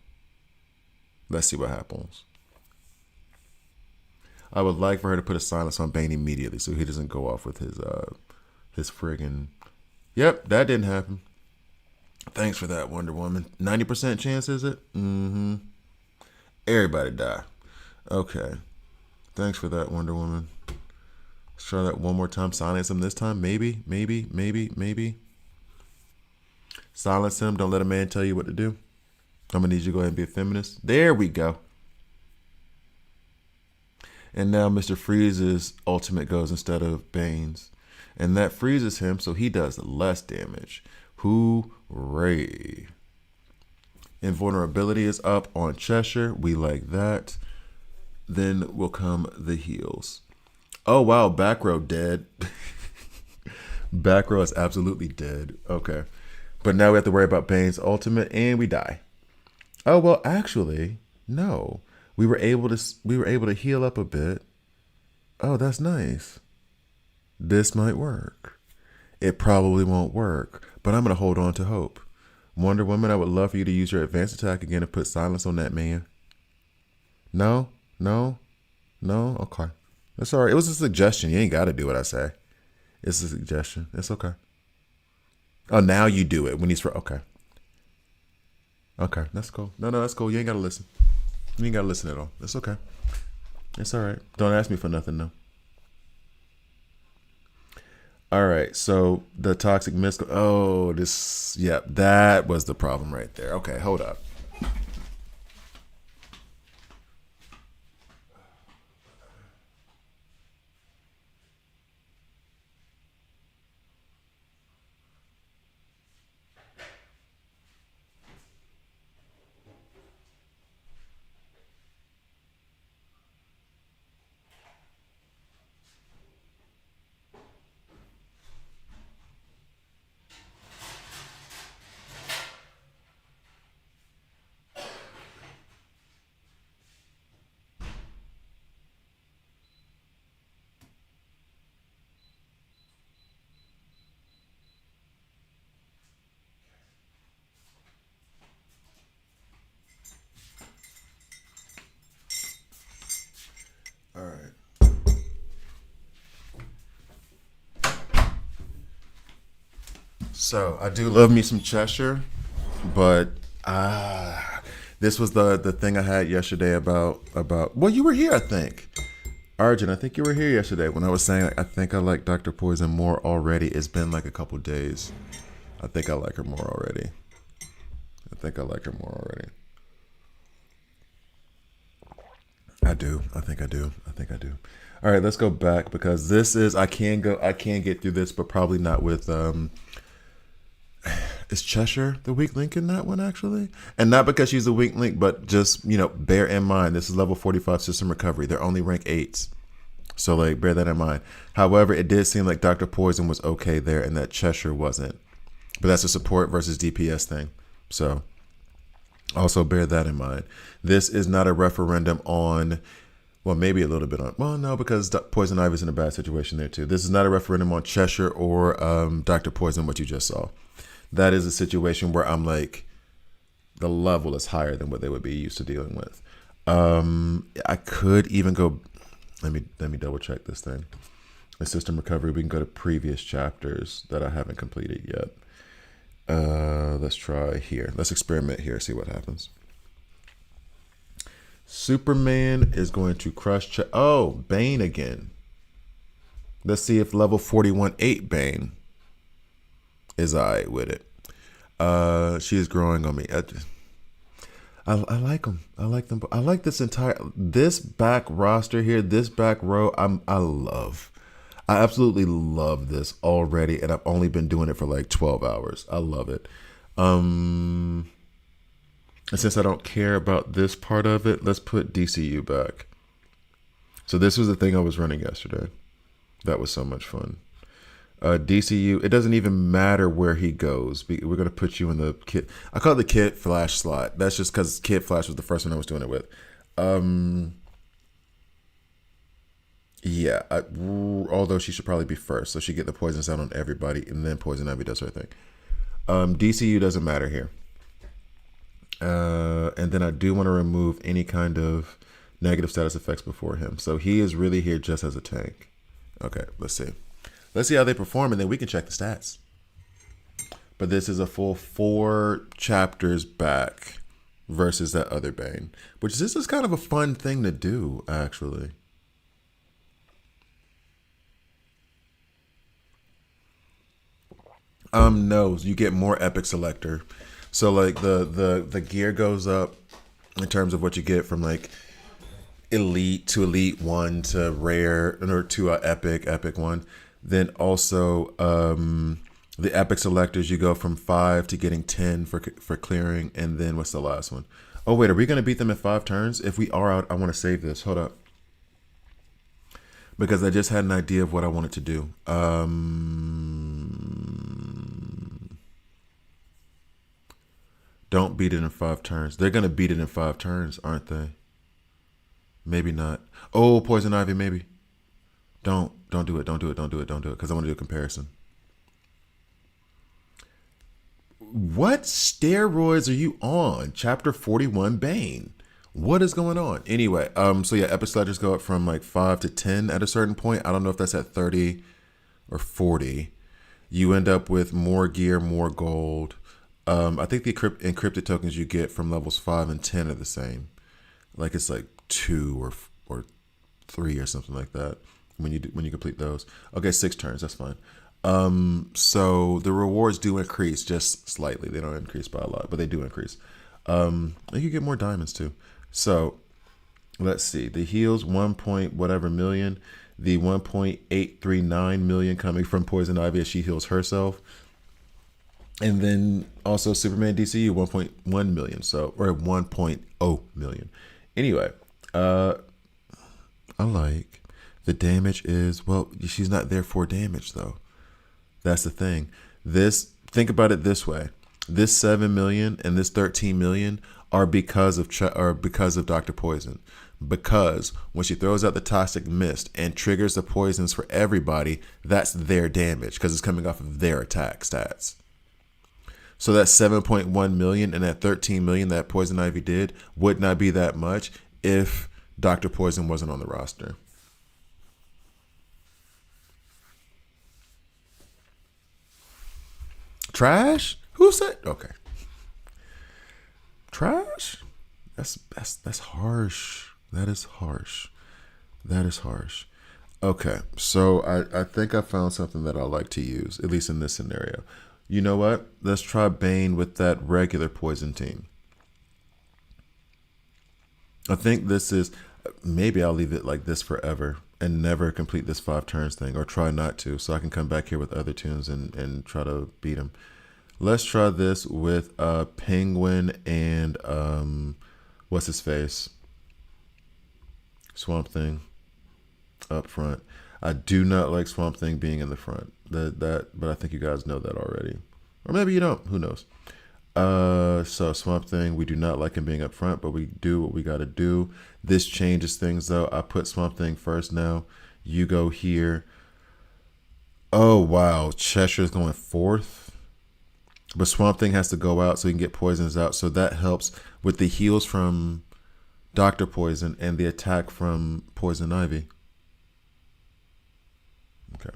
Let's see what happens. I would like for her to put a silence on Bane immediately so he doesn't go off with his friggin'... Yep, that didn't happen. Thanks for that, Wonder Woman. 90% chance, is it? Mm-hmm. Everybody die. Okay. Thanks for that, Wonder Woman. Let's try that one more time. Silence him this time. Maybe. Silence him. Don't let a man tell you what to do. I'm going to need you to go ahead and be a feminist. There we go. And now Mr. Freeze's ultimate goes instead of Bane's. And that freezes him, so he does less damage. Hooray. Invulnerability is up on Cheshire. We like that. Then will come the heals. Oh, wow. Back row dead. Back row is absolutely dead. Okay. But now we have to worry about Bane's ultimate and we die. Oh, well, actually, no. We were able to heal up a bit. Oh, that's nice. This might work. It probably won't work, but I'm going to hold on to hope. Wonder Woman, I would love for you to use your advanced attack again and put silence on that man. No? Okay. That's all right. It was a suggestion. You ain't got to do what I say. It's a suggestion. It's okay. Oh, now you do it when he's okay. Okay, that's cool. No, that's cool. You ain't got to listen. You ain't got to listen at all. That's okay. It's all right. Don't ask me for nothing, though. All right, so the toxic mist. Oh, that was the problem right there. Okay, hold up. All right. So I do love me some Cheshire, but this was the thing I had yesterday about well, you were here, I think. Arjun, I think you were here yesterday when I was saying I think I like Dr. Poison more already. It's been like a couple days. I think I like her more already. I do. I think I do. All right, let's go back because this is I can get through this, but probably not with is Cheshire the weak link in that one actually? And not because she's a weak link, but just, bear in mind this is level 45 system recovery. They're only rank 8s. So like bear that in mind. However, it did seem like Dr. Poison was okay there and that Cheshire wasn't. But that's a support versus DPS thing. So also bear that in mind. This is not a referendum on, well, maybe a little bit on, well, no, because Poison Ivy's in a bad situation there too. This is not a referendum on Cheshire or Dr. Poison, what you just saw. That is a situation where I'm like, the level is higher than what they would be used to dealing with. I could even go, let me double check this thing. The system recovery, we can go to previous chapters that I haven't completed yet. Let's try here. Let's experiment here, see what happens. Superman is going to crush. Oh, Bane again. Let's see if level 41-8 Bane is alright with it. She is growing on me. I like them. I like them. I like this back roster here, this back row. I absolutely love this already, and I've only been doing it for like 12 hours. I love it. And since I don't care about this part of it, let's put DCU back. So this was the thing I was running yesterday. That was so much fun. DCU, it doesn't even matter where he goes. We're going to put you in the Kid. I call it the Kid Flash slot. That's just because Kid Flash was the first one I was doing it with. Yeah, although she should probably be first. So she get the poison sound on everybody, and then Poison Ivy does her thing. DCU doesn't matter here. And then I do want to remove any kind of negative status effects before him. So he is really here just as a tank. Okay, let's see. Let's see how they perform, and then we can check the stats. But this is a full 4 chapters back versus that other Bane, which this is kind of a fun thing to do, actually. No, you get more epic selector. So like the gear goes up in terms of what you get from like elite to elite 1 to rare or to a epic 1. Then also the epic selectors, you go from 5 to getting 10 for clearing. And then what's the last one? Oh wait, are we gonna beat them in 5 turns? If we are, I want to save this. Hold up, because I just had an idea of what I wanted to do. Don't beat it in 5 turns. They're gonna beat it in 5 turns, aren't they? Maybe not. Oh, Poison Ivy, maybe. Don't do it. Don't do it. Because I want to do a comparison. What steroids are you on? Chapter 41 Bane. What is going on? Anyway, so yeah, epic selectors go up from like 5 to 10 at a certain point. I don't know if that's at 30 or 40. You end up with more gear, more gold. I think the encrypted tokens you get from levels 5 and 10 are the same. Like it's like 2 or 3 or something like that when you complete those. Okay, 6 turns, that's fine. So the rewards do increase just slightly. They don't increase by a lot, but they do increase. You get more diamonds too. So let's see. The heals 1 point whatever million. The 1.839 million coming from Poison Ivy as she heals herself. And then also Superman DCU 1.1 million. So or 1.0 million. Anyway, I like the damage is, well, she's not there for damage though. That's the thing. Think about it this way. This 7 million and this 13 million are because of Dr. Poison. Because when she throws out the toxic mist and triggers the poisons for everybody, that's their damage because it's coming off of their attack stats. So that 7.1 million and that 13 million that Poison Ivy did would not be that much if Dr. Poison wasn't on the roster. Trash? Who said? Okay. Trash? That's harsh. That is harsh. That is harsh. Okay, so I think I found something that I like to use, at least in this scenario. You know what? Let's try Bane with that regular poison team. I think this is, maybe I'll leave it like this forever and never complete this 5 turns thing, or try not to, so I can come back here with other tunes and try to beat him. Let's try this with Penguin and what's his face? Swamp Thing. up front. I do not like Swamp Thing being in the front. But I think you guys know that already, or maybe you don't. Who knows? So Swamp Thing, we do not like him being up front, but we do what we got to do. This changes things though. I put Swamp Thing first now. You go here. Oh wow, Cheshire's going fourth, but Swamp Thing has to go out so he can get poisons out. So that helps with the heals from Dr. Poison and the attack from Poison Ivy. Okay.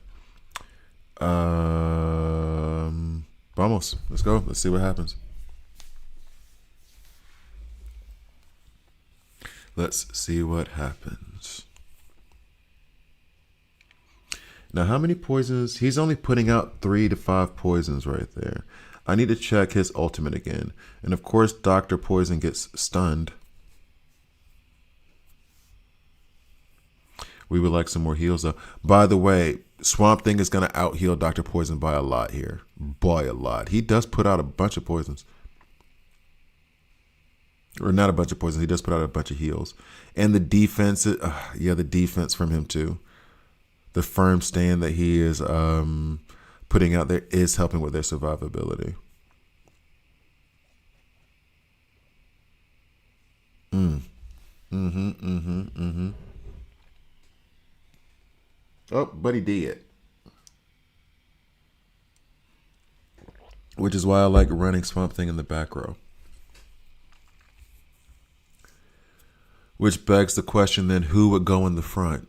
Vamos. Let's go. Let's see what happens. Let's see what happens. Now, how many poisons? He's only putting out 3 to 5 poisons right there. I need to check his ultimate again. And of course, Dr. Poison gets stunned. We would like some more heals though. By the way, Swamp Thing is going to out heal Dr. Poison by a lot here. By a lot. He does put out a bunch of poisons. Or not a bunch of poisons. He does put out a bunch of heals. And the defense, the defense from him too. The firm stand that he is putting out there is helping with their survivability. Oh, but he did. Which is why I like running Swamp Thing in the back row. Which begs the question then, who would go in the front?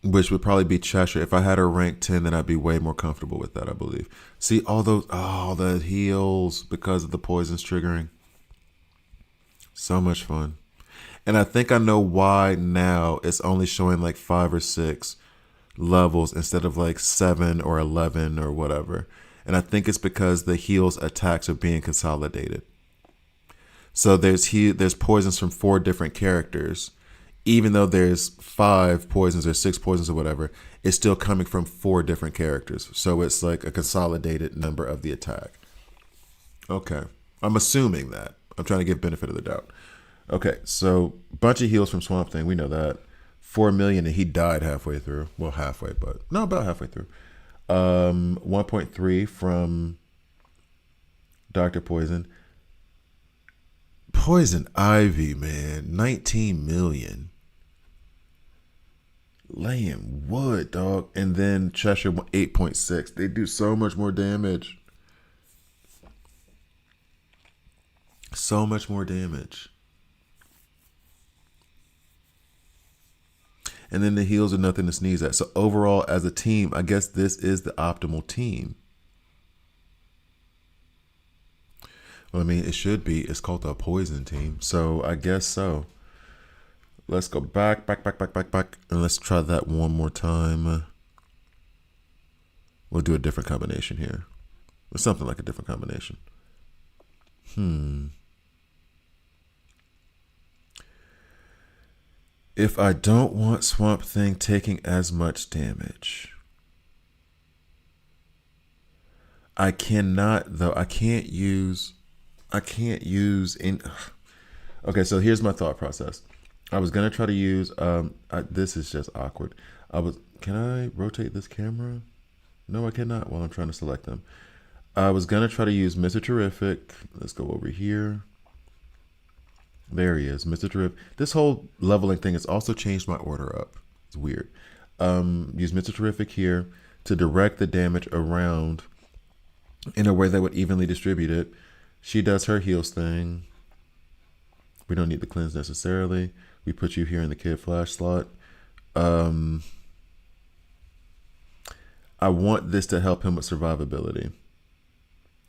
Which would probably be Cheshire. If I had her rank 10, then I'd be way more comfortable with that, I believe. See, all the heals because of the poisons triggering. So much fun. And I think I know why now it's only showing like 5 or 6 levels instead of like 7 or 11 or whatever. And I think it's because the heals attacks are being consolidated. So there's poisons from 4 different characters. Even though there's 5 poisons or 6 poisons or whatever, it's still coming from 4 different characters. So it's like a consolidated number of the attack. Okay. I'm assuming that. I'm trying to give benefit of the doubt. Okay, so bunch of heals from Swamp Thing. We know that. 4 million, and he died halfway through. Well, halfway, but no, about halfway through. 1.3 from Dr. Poison. Poison Ivy, man. 19 million. Laying wood, dog. And then Cheshire 8.6. They do so much more damage. So much more damage. And then the heals are nothing to sneeze at. So overall, as a team, I guess this is the optimal team. Well, I mean, it should be. It's called the Poison Team. So I guess so. Let's go back. And let's try that one more time. We'll do a different combination here. Or something like a different combination. If I don't want Swamp Thing taking as much damage, I cannot though. I can't use in. Okay, so here's my thought process. I was gonna try to use. This is just awkward. Can I rotate this camera? No, I cannot. While I'm trying to select them, I was gonna try to use Mr. Terrific. Let's go over here. There he is, Mr. Terrific. This whole leveling thing has also changed my order up. It's weird. Use Mr. Terrific here to direct the damage around in a way that would evenly distribute it. She does her heals thing. We don't need the cleanse necessarily. We put you here in the Kid Flash slot. I want this to help him with survivability.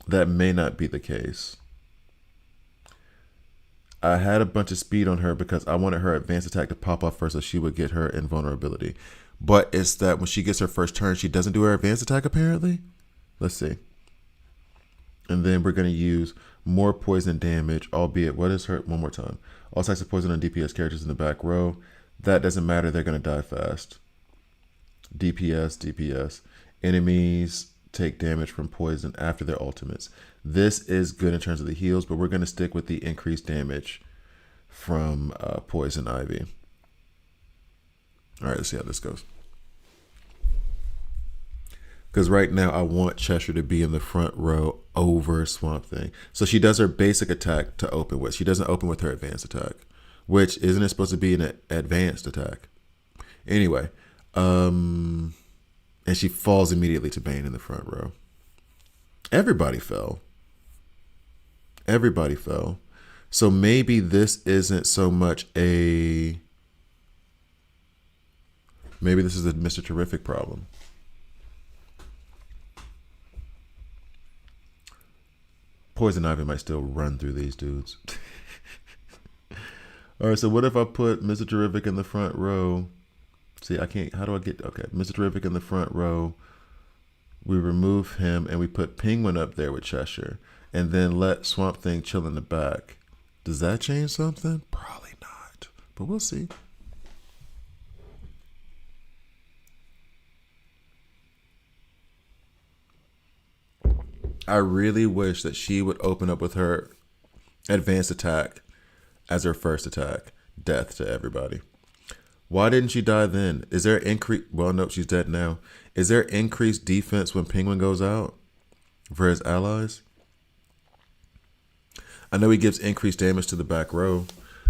That may not be the case. I had a bunch of speed on her because I wanted her advanced attack to pop off first so she would get her invulnerability. But it's that when she gets her first turn, she doesn't do her advanced attack apparently. Let's see. And then we're going to use more poison damage, albeit, what is her, one more time. All types of poison on DPS characters in the back row. That doesn't matter, they're going to die fast. DPS. Enemies take damage from poison after their ultimates. This is good in terms of the heals, but we're going to stick with the increased damage from Poison Ivy. All right, let's see how this goes. Because right now I want Cheshire to be in the front row over Swamp Thing. So she does her basic attack to open with. She doesn't open with her advanced attack, which isn't it supposed to be an advanced attack? Anyway, and she falls immediately to Bane in the front row. Everybody fell. Everybody fell. So maybe this isn't so much a. Maybe this is a Mr. Terrific problem. Poison Ivy might still run through these dudes. All right, so what if I put Mr. Terrific in the front row? See, I can't. How do I get? Okay, Mr. Terrific in the front row. We remove him and we put Penguin up there with Cheshire, and then let Swamp Thing chill in the back. Does that change something? Probably not, but we'll see. I really wish that she would open up with her advanced attack as her first attack. Death to everybody. Why didn't she die then? Is there increase? Well, no, she's dead now. Is there increased defense when Penguin goes out for his allies? I know he gives increased damage to the back row,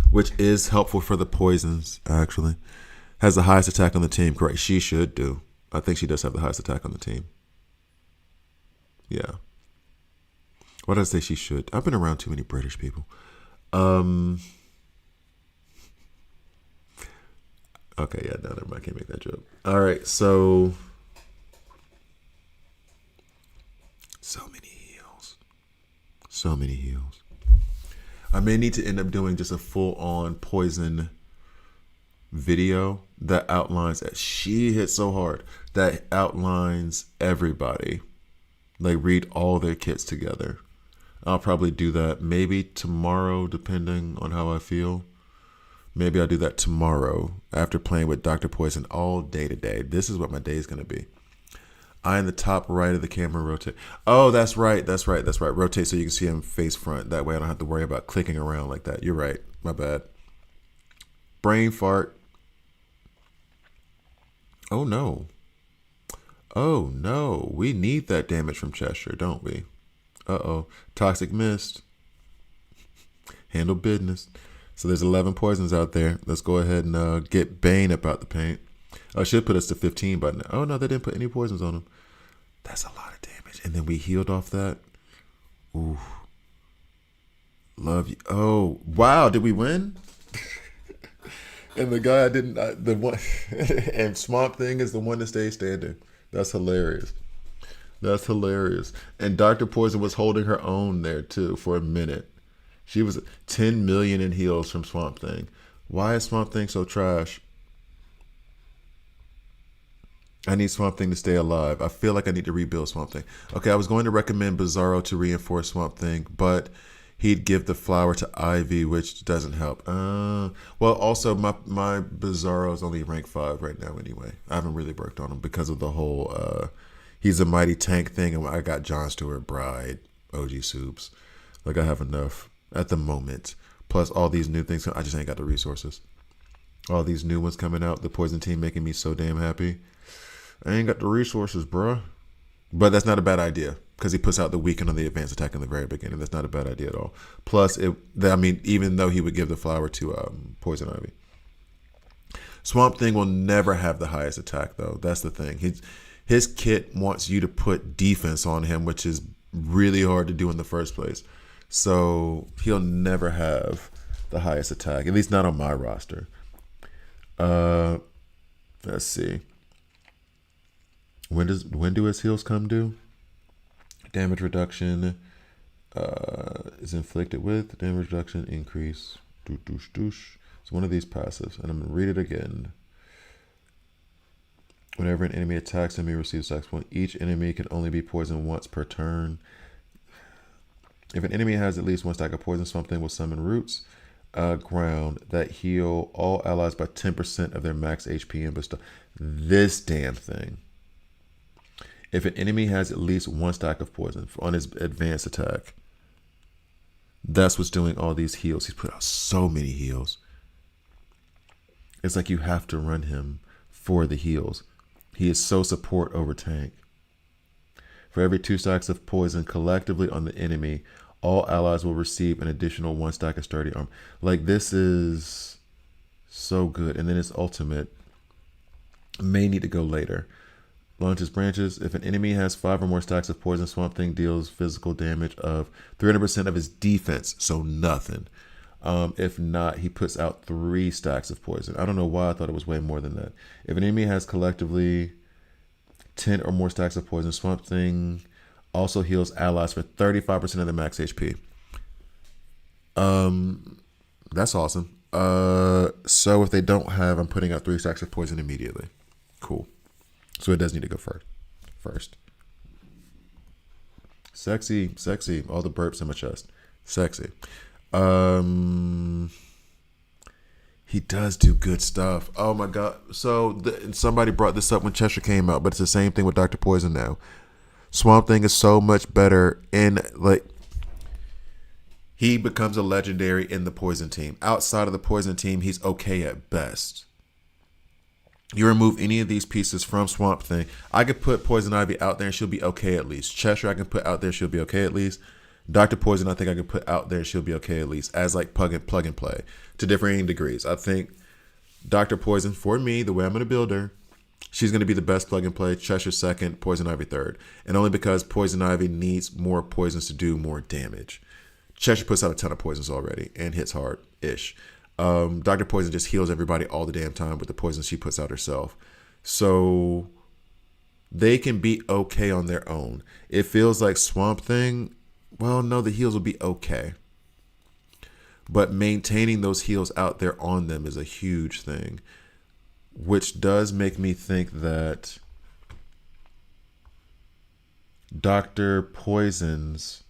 which is helpful for the poisons, actually. Has the highest attack on the team. Correct. She should do. I think she does have the highest attack on the team. Yeah. Why did I say she should? I've been around too many British people. Okay, yeah, no, never mind. I can't make that joke. All right, so many heals. So many heals. I may need to end up doing just a full-on poison video that outlines that she hit so hard that outlines everybody. Like read all their kits together. I'll probably do that maybe tomorrow, depending on how I feel. Maybe I'll do that tomorrow after playing with Dr. Poison all day today. This is what my day is going to be. Eye in the top right of the camera, rotate. Oh, that's right. Rotate so you can see him face front. That way I don't have to worry about clicking around like that. You're right. My bad. Brain fart. Oh, no. Oh, no. We need that damage from Cheshire, don't we? Uh-oh. Toxic Mist. Handle business. So there's 11 poisons out there. Let's go ahead and get Bane up out the paint. I should put us to 15 by now. Oh, no, they didn't put any poisons on him. That's a lot of damage. And then we healed off that. Ooh. Love you. Oh, wow. Did we win? And the guy didn't, the one, and Swamp Thing is the one that stays standing. That's hilarious. That's hilarious. And Dr. Poison was holding her own there too for a minute. She was 10 million in heals from Swamp Thing. Why is Swamp Thing so trash? I need Swamp Thing to stay alive. I feel like I need to rebuild Swamp Thing. Okay, I was going to recommend Bizarro to reinforce Swamp Thing, but he'd give the flower to Ivy, which doesn't help. Well, also, my Bizarro is only rank 5 right now anyway. I haven't really worked on him because of the whole he's a mighty tank thing, and I got Jon Stewart, Bride, OG Soups. Like, I have enough at the moment. Plus, all these new things. I just ain't got the resources. All these new ones coming out. The Poison team making me so damn happy. I ain't got the resources, bruh. But that's not a bad idea because he puts out the weaken on the advanced attack in the very beginning. That's not a bad idea at all. Plus, even though he would give the flower to Poison Ivy. Swamp Thing will never have the highest attack, though. That's the thing. His kit wants you to put defense on him, which is really hard to do in the first place. So he'll never have the highest attack, at least not on my roster. Let's see. When do his heals come due? Damage reduction is inflicted with damage reduction increase. It's one of these passives, and I'm gonna read it again. Whenever an enemy attacks him, he receives attack point. Each enemy can only be poisoned once per turn. If an enemy has at least one stack of poison, something will summon roots ground that heal all allies by 10% of their max HP and bestow. This damn thing. If an enemy has at least one stack of poison on his advanced attack, that's what's doing all these heals. He's put out so many heals. It's like you have to run him for the heals. He is so support over tank. For every 2 stacks of poison collectively on the enemy, all allies will receive an additional 1 stack of sturdy armor. Like, this is so good. And then its ultimate may need to go later. Launches branches. If an enemy has 5 or more stacks of poison, Swamp Thing deals physical damage of 300% of his defense, so nothing. If not, he puts out 3 stacks of poison. I don't know why I thought it was way more than that. If an enemy has collectively 10 or more stacks of poison, Swamp Thing also heals allies for 35% of their max HP. That's awesome. So if they don't have, I'm putting out 3 stacks of poison immediately. Cool. So it does need to go first. Sexy. All the burps in my chest. Sexy. He does do good stuff. Oh my god. So somebody brought this up when Cheshire came out, but it's the same thing with Dr. Poison now. Swamp Thing is so much better in, like, he becomes a legendary in the Poison team. Outside of the Poison team, he's okay at best. You remove any of these pieces from Swamp Thing, I could put Poison Ivy out there and she'll be okay at least. Cheshire I can put out there, she'll be okay at least. Dr. Poison I think I could put out there and she'll be okay at least, as like plug and play to differing degrees. I think Dr. Poison, for me, the way I'm going to build her, she's going to be the best plug and play. Cheshire second, Poison Ivy third. And only because Poison Ivy needs more poisons to do more damage. Cheshire puts out a ton of poisons already and hits hard-ish. Dr. Poison just heals everybody all the damn time with the poisons she puts out herself. So they can be okay on their own. It feels like Swamp Thing, well, no, the heals will be okay. But maintaining those heals out there on them is a huge thing. Which does make me think that Dr. Poison's,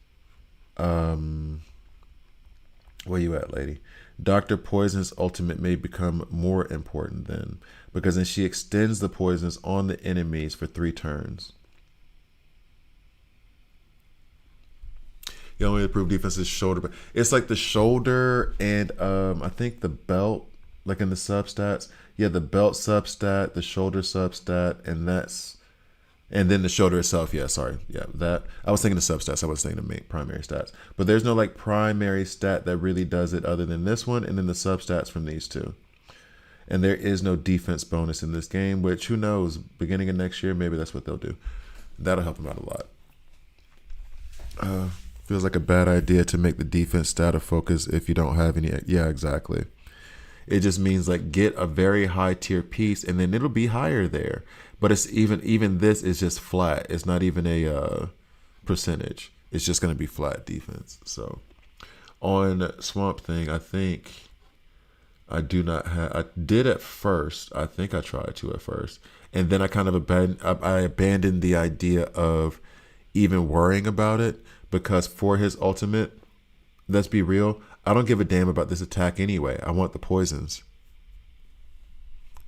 where you at, lady? Dr. Poison's ultimate may become more important then, because then she extends the poisons on the enemies for 3 turns. The only improved defense is shoulder, but it's like the shoulder and I think the belt, like in the substats. Yeah, the belt substat, the shoulder substat, and then the shoulder itself. Yeah, sorry. Yeah, that. I was thinking the substats. I was thinking the main primary stats. But there's no like primary stat that really does it other than this one and then the substats from these two. And there is no defense bonus in this game, which who knows, beginning of next year, maybe that's what they'll do. That'll help them out a lot. Feels like a bad idea to make the defense stat a focus if you don't have any. Yeah, exactly. It just means like get a very high tier piece and then it'll be higher there. But it's even this is just flat. It's not even a percentage. It's just going to be flat defense. So on Swamp Thing, I think I do not have. I did at first. I think I tried to at first, and then I kind of abandoned the idea of even worrying about it because for his ultimate, let's be real, I don't give a damn about this attack anyway. I want the poisons.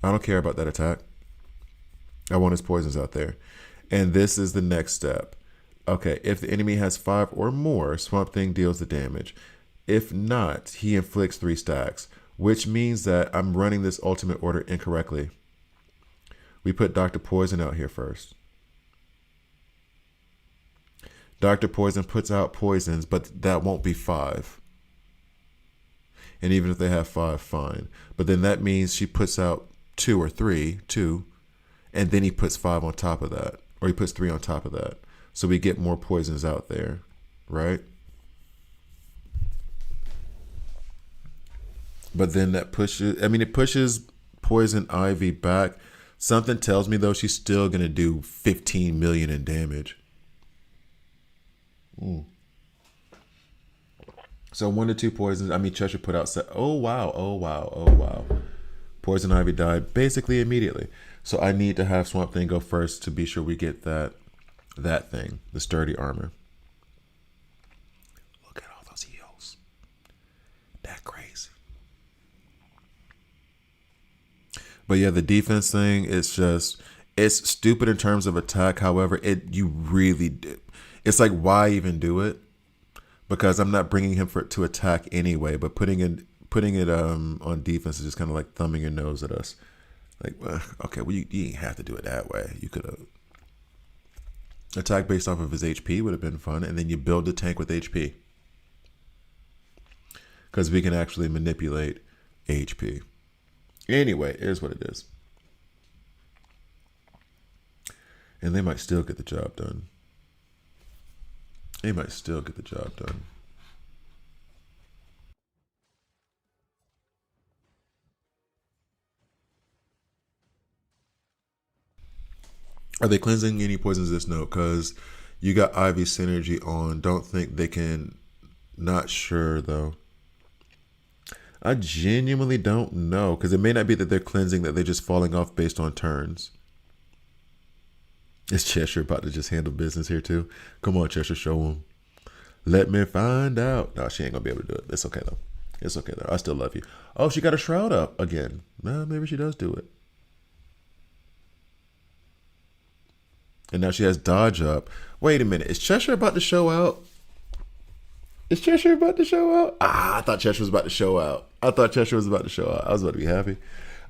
I don't care about that attack. I want his poisons out there. And this is the next step. Okay, if the enemy has 5 or more, Swamp Thing deals the damage. If not, he inflicts 3 stacks, which means that I'm running this ultimate order incorrectly. We put Dr. Poison out here first. Dr. Poison puts out poisons, but that won't be 5. And even if they have 5, fine. But then that means she puts out 2 or 3, and then he puts 5 on top of that. Or he puts 3 on top of that. So we get more poisons out there, right? But then that pushes, it pushes Poison Ivy back. Something tells me, though, she's still going to do 15 million in damage. So 1 to 2 poisons. Cheshire put out. Oh wow. Poison Ivy died basically immediately. So I need to have Swamp Thing go first to be sure we get that thing, the sturdy armor. Look at all those heals. That crazy. But yeah, the defense thing, it's stupid in terms of attack. However, it's like, why even do it? Because I'm not bringing him to attack anyway, but putting it on defense is just kind of like thumbing your nose at us. Like, okay, well, you didn't have to do it that way. You could have. Attack based off of his HP would have been fun, and then you build the tank with HP. Because we can actually manipulate HP. Anyway, here's what it is. And they might still get the job done. They might still get the job done. Are they cleansing any poisons this note? Because you got Ivy Synergy on. Don't think they can. Not sure, though. I genuinely don't know. Because it may not be that they're cleansing, that they're just falling off based on turns. Is Cheshire about to just handle business here, too? Come on, Cheshire, show them. Let me find out. No, she ain't going to be able to do it. It's okay, though. It's okay, though. I still love you. Oh, she got a shroud up again. Well, maybe she does do it. And now she has dodge up. Wait a minute. Is Cheshire about to show out? Is Cheshire about to show out? I thought Cheshire was about to show out. I thought Cheshire was about to show out. I was about to be happy.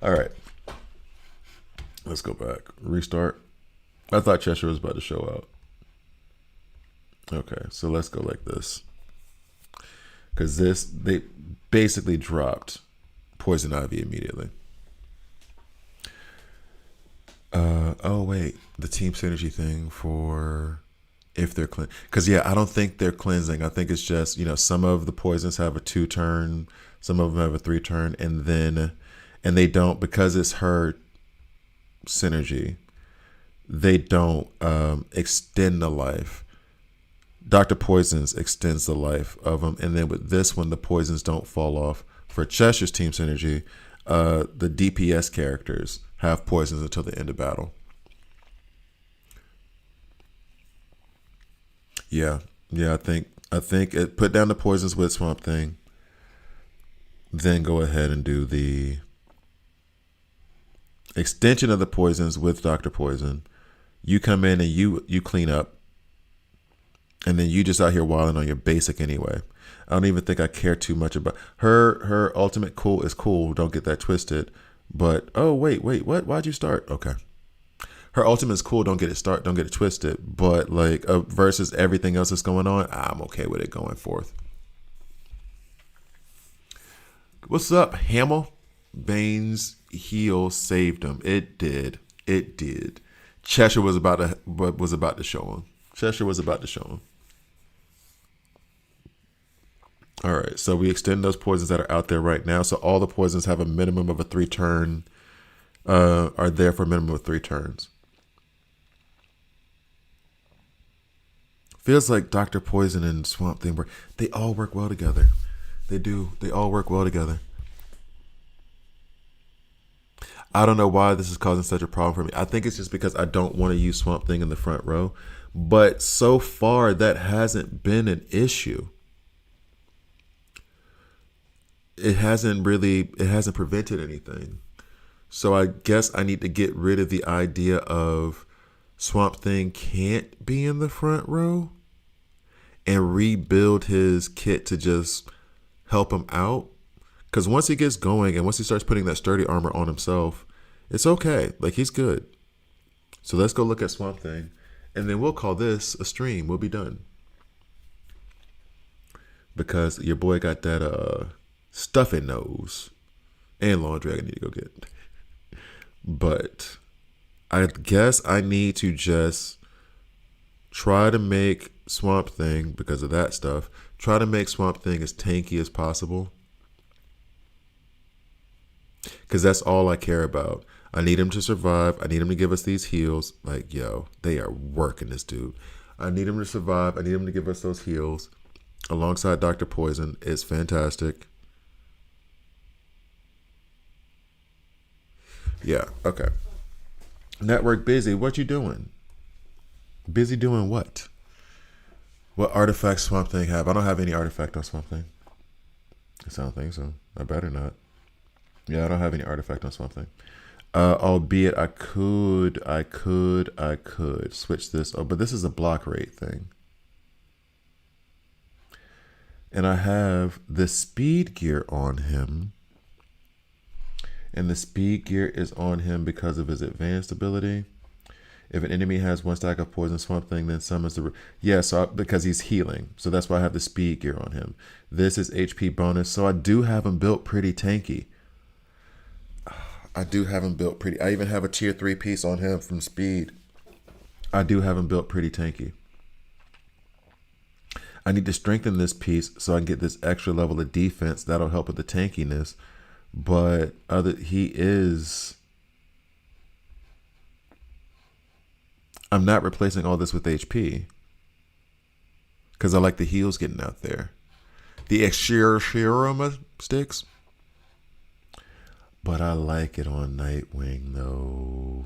All right. Let's go back. Restart. I thought Cheshire was about to show out. Okay, so let's go like this. Because they basically dropped Poison Ivy immediately. Oh wait, the team synergy thing for if they're clean. Because yeah, I don't think they're cleansing. I think it's just, some of the poisons have a 2-turn, some of them have a 3-turn, and they don't, because it's her synergy, they don't extend the life. Dr. Poisons extends the life of them, and then with this one, the poisons don't fall off. For Cheshire's team synergy, the DPS characters have poisons until the end of battle. Yeah, I think it put down the poisons with Swamp Thing. Then go ahead and do the extension of the poisons with Dr. Poison. You come in and you clean up. And then you just out here wilding on your basic anyway. I don't even think I care too much about her ultimate cool is cool. Don't get that twisted. But oh wait, what? Why'd you start? Okay. Her ultimate is cool. Don't get it twisted. But like versus everything else that's going on, I'm okay with it going forth. What's up, Hamill? Bane's heal saved him. It did. Cheshire was about to show him. Cheshire was about to show him. All right, so we extend those poisons that are out there right now. So all the poisons have a minimum of a 3-turn, are there for a minimum of 3 turns. Feels like Dr. Poison and Swamp Thing, they all work well together. They do. They all work well together. I don't know why this is causing such a problem for me. I think it's just because I don't want to use Swamp Thing in the front row. But so far, that hasn't been an issue. It hasn't prevented anything. So I guess I need to get rid of the idea of Swamp Thing can't be in the front row and rebuild his kit to just help him out. Because once he gets going and once he starts putting that sturdy armor on himself, it's okay. Like, he's good. So let's go look at Swamp Thing. And then we'll call this a stream. We'll be done. Because your boy got that stuffing nose. And laundry I need to go get. But I guess I need to just try to make Swamp Thing, because of that stuff, try to make Swamp Thing as tanky as possible. Because that's all I care about. I need him to survive. I need him to give us these heals. Like, yo, they are working this dude. I need him to survive. I need him to give us those heals. Alongside Dr. Poison. It's fantastic. Yeah, okay. Network busy. What you doing? Busy doing what? What artifacts Swamp Thing have? I don't have any artifact on Swamp Thing. I don't think so. I better not. Yeah, I don't have any artifact on Swamp Thing. Albeit I could switch this. Oh, but this is a block rate thing. And I have the speed gear on him. And the speed gear is on him because of his advanced ability. If an enemy has one stack of poison swamp thing, then summons the yeah. Because he's healing, so that's why I have the speed gear on him. This is HP bonus, so I do have him built pretty tanky. I do have him built pretty. I even have a tier 3 piece on him from speed. I do have him built pretty tanky. I need to strengthen this piece so I can get this extra level of defense. That'll help with the tankiness. But he is. I'm not replacing all this with HP because I like the heals getting out there. The Exirama sticks. But I like it on Nightwing though.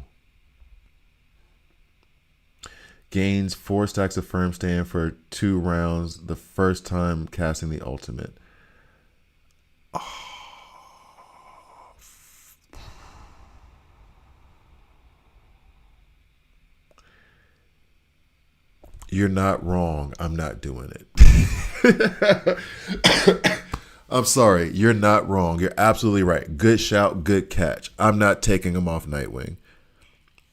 Gains 4 stacks of firm stand for 2 rounds the first time casting the ultimate. Oh. You're not wrong. I'm not doing it. I'm sorry. You're not wrong. You're absolutely right. Good shout, good catch. I'm not taking him off Nightwing.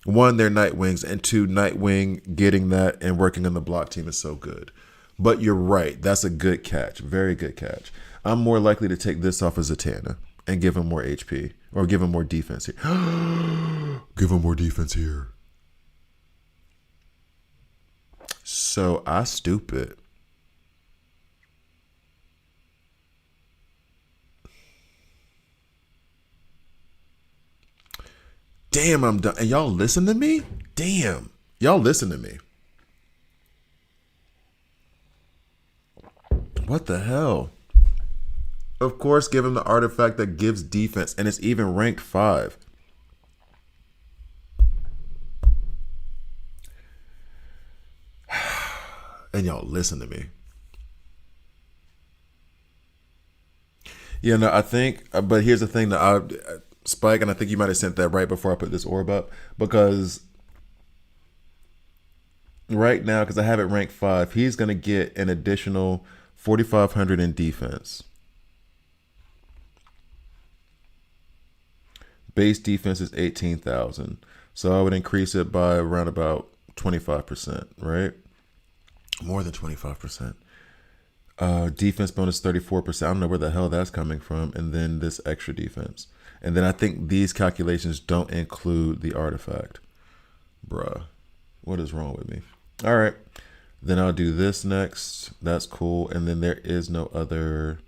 1, they're Nightwings, and 2, Nightwing getting that and working on the block team is so good. But you're right. That's a good catch. Very good catch. I'm more likely to take this off as Zatanna and give him more HP or give him more defense here. Give him more defense here. So I stupid. Damn, I'm done. And y'all listen to me? Damn. Y'all listen to me. What the hell? Of course, give him the artifact that gives defense, and it's even ranked 5. And y'all listen to me. Yeah, no, I think, but here's the thing that Spike, and I think you might have sent that right before I put this orb up, because right now, because I have it ranked 5, he's going to get an additional 4,500 in defense. Base defense is 18,000. So I would increase it by around about 25%, right? More than 25%. Defense bonus 34%. I don't know where the hell that's coming from. And then this extra defense. And then I think these calculations don't include the artifact. Bruh. What is wrong with me? All right. Then I'll do this next. That's cool. And then there is no other...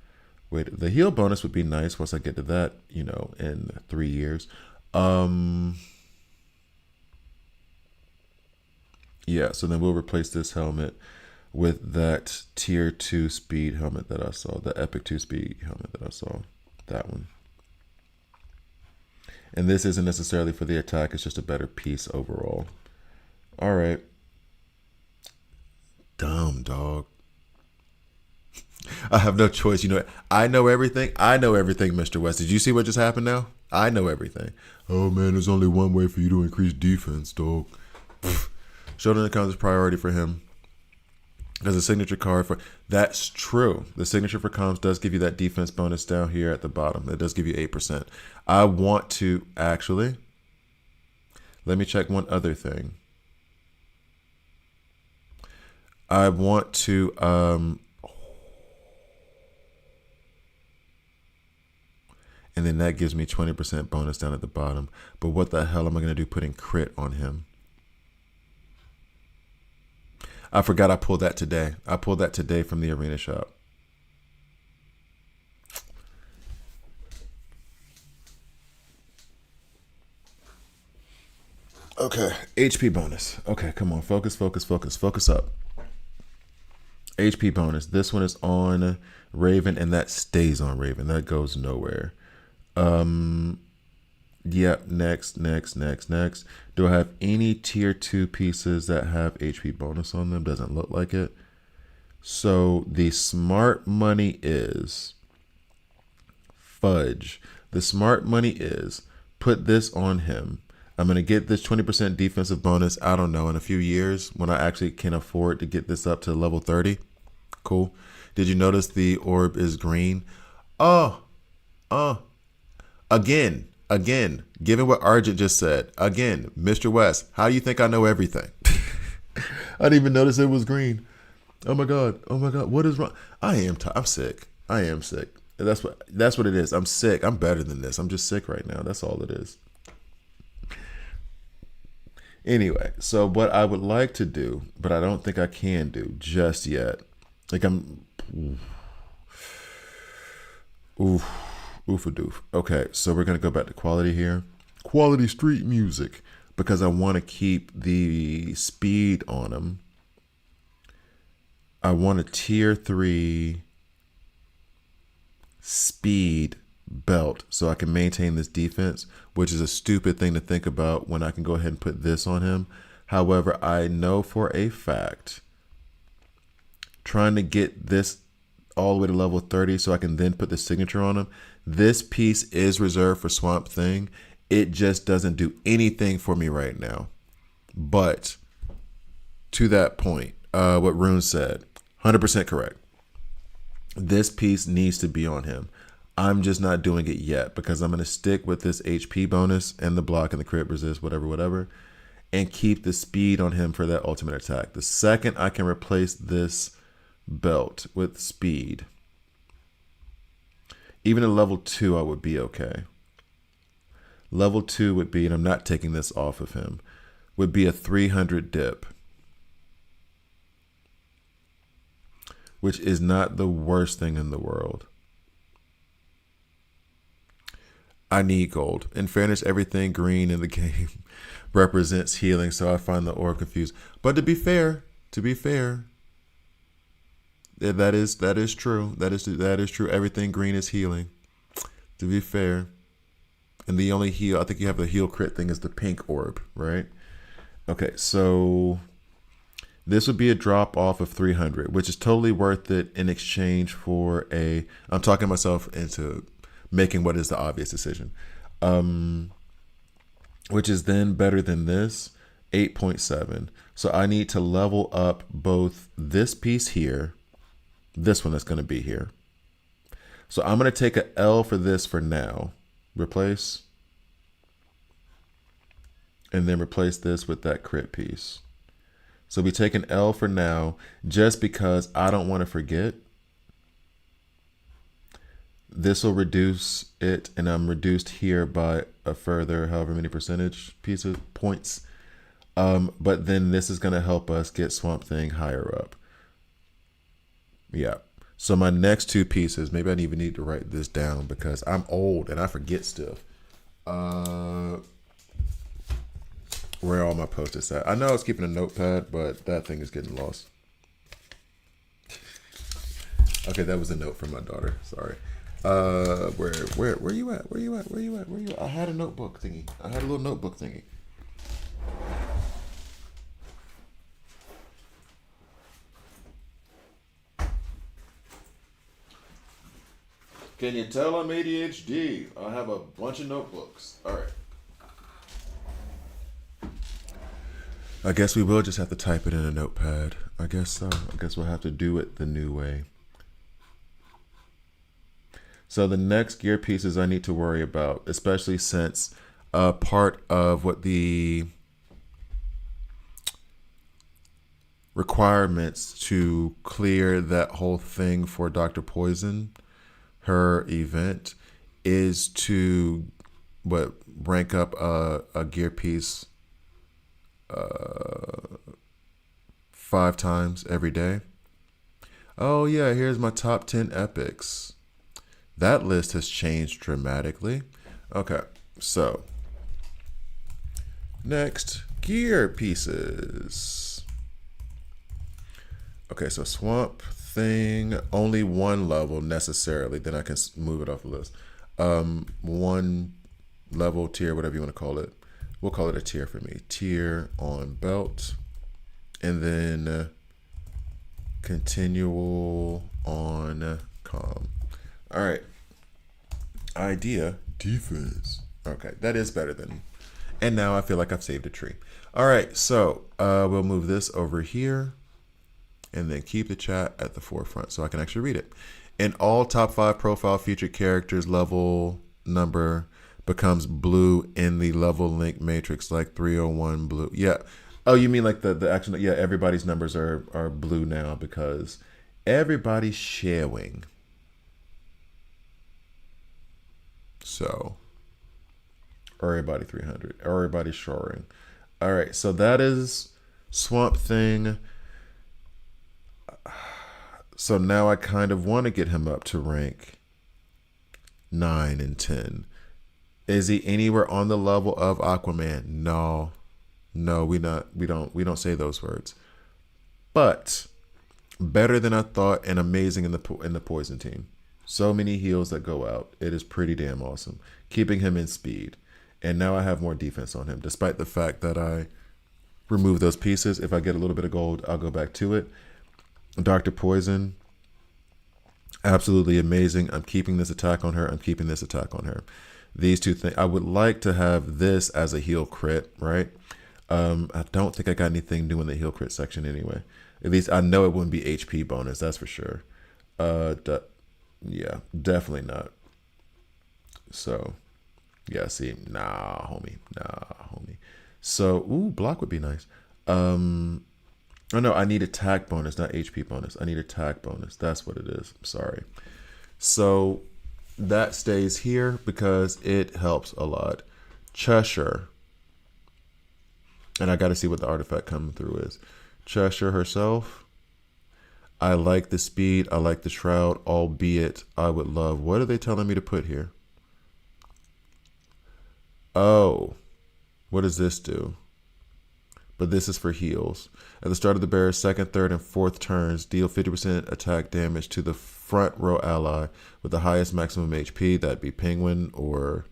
Wait, the heal bonus would be nice once I get to that, you know, in 3 years. Yeah, so then we'll replace this helmet with that tier 2 speed helmet that I saw, the epic 2 speed helmet that I saw, that one. And this isn't necessarily for the attack, it's just a better piece overall. All right. Dumb dog. I have no choice. You know, I know everything. I know everything, Mr. West. Did you see what just happened now? I know everything. Oh, man, there's only one way for you to increase defense, dog. Shoulder comes as priority for him. There's a signature card for... That's true. The signature for comms does give you that defense bonus down here at the bottom. It does give you 8%. I want to... Actually, let me check one other thing. I want to... and then that gives me 20% bonus down at the bottom. But what the hell am I going to do putting crit on him? I forgot I pulled that today. I pulled that today from the arena shop. Okay, HP bonus. Okay, come on. Focus, focus, focus. Focus up. HP bonus. This one is on Raven, and that stays on Raven. That goes nowhere. Yep, next. Do I have any tier 2 pieces that have HP bonus on them? Doesn't look like it. So the smart money is fudge. The smart money is put this on him. I'm going to get this 20% defensive bonus, I don't know, in a few years when I actually can afford to get this up to level 30. Cool. Did you notice the orb is green? Again, Again, given what Argent just said, again, Mr. West, how do you think I know everything? I didn't even notice it was green. Oh my god. Oh my god. What is wrong? I'm sick. I am sick. That's what it is. I'm sick. I'm better than this. I'm just sick right now. That's all it is. Anyway, so what I would like to do, but I don't think I can do just yet. Like oof, oof a doof. Okay, so we're gonna go back to quality here. Quality street music, because I want to keep the speed on them. I want a tier 3 speed belt so I can maintain this defense, which is a stupid thing to think about when I can go ahead and put this on him. However, I know for a fact trying to get this all the way to level 30 so I can then put the signature on him. This piece is reserved for Swamp Thing. It just doesn't do anything for me right now. But to that point, what Rune said, 100% correct. This piece needs to be on him. I'm just not doing it yet because I'm going to stick with this HP bonus and the block and the crit resist, whatever, and keep the speed on him for that ultimate attack. The second I can replace this belt with speed, even at level 2, I would be okay. Level 2 would be, and I'm not taking this off of him, would be a 300 dip, which is not the worst thing in the world. I need gold. In fairness, everything green in the game represents healing, so I find the orb confused. But to be fair, that is true. That is true. Everything green is healing. To be fair. And the only heal, I think you have the heal crit thing, is the pink orb, right? Okay, so this would be a drop off of 300, which is totally worth it in exchange for I'm talking myself into making what is the obvious decision, which is then better than this, 8.7. So I need to level up both this piece here, this one that's going to be here. So I'm going to take a L for this for now. Replace. And then replace this with that crit piece. So we take an L for now, just because I don't want to forget. This will reduce it, and I'm reduced here by a further however many percentage points. But then this is going to help us get Swamp Thing higher up. Yeah. So my next two pieces, maybe I even need to write this down because I'm old and I forget stuff. Where are all my post-its at? I know I was keeping a notepad, but that thing is getting lost. Okay, that was a note from my daughter. Sorry. Where you at? Where you at? I had a notebook thingy. I had a little notebook thingy. Can you tell I'm ADHD? I have a bunch of notebooks. All right. I guess we will just have to type it in a notepad. I guess so. I guess we'll have to do it the new way. So the next gear pieces I need to worry about, especially since part of what the requirements to clear that whole thing for Dr. Poison, her event, is to rank up a gear piece 5 times every day. Oh yeah, here's my top 10 epics. That list has changed dramatically. Okay, so next, gear pieces. Okay, so Swamp Thing, only 1 level necessarily, then I can move it off the list. 1 level, tier, whatever you want to call it. We'll call it a tier for me. Tier on belt. And then continual on comm. All right. Idea, defense. Okay, that is better than. And now I feel like I've saved a tree. All right, so we'll move this over here and then keep the chat at the forefront so I can actually read it. In all top 5 profile featured characters level number becomes blue in the level link matrix, like 301 blue. Yeah. Oh, you mean like the actual? Yeah, everybody's numbers are blue now because everybody's sharing. So everybody 300. Everybody's shoring. All right. So that is Swamp Thing. So now I kind of want to get him up to rank 9 and 10. Is he anywhere on the level of Aquaman? No. No, we don't say those words. But better than I thought and amazing in the Poison team. So many heals that go out. It is pretty damn awesome. Keeping him in speed. And now I have more defense on him despite the fact that I remove those pieces. If I get a little bit of gold, I'll go back to it. Dr. Poison, absolutely amazing. I'm keeping this attack on her. I'm keeping this attack on her. These two things. I would like to have this as a heal crit, right? I don't think I got anything new in the heal crit section anyway. At least I know it wouldn't be HP bonus. That's for sure. Yeah, definitely not. So, yeah, see, nah, homie. So, ooh, block would be nice. Oh no, I need attack bonus, not HP bonus. I need attack bonus. That's what it is. Sorry. So that stays here because it helps a lot. Cheshire. And I got to see what the artifact coming through is. Cheshire herself. I like the speed. I like the shroud, albeit I would love. What are they telling me to put here? Oh, what does this do? But this is for heals. At the start of the bear's second, third, and fourth turns, deal 50% attack damage to the front row ally with the highest maximum HP. That'd be Penguin or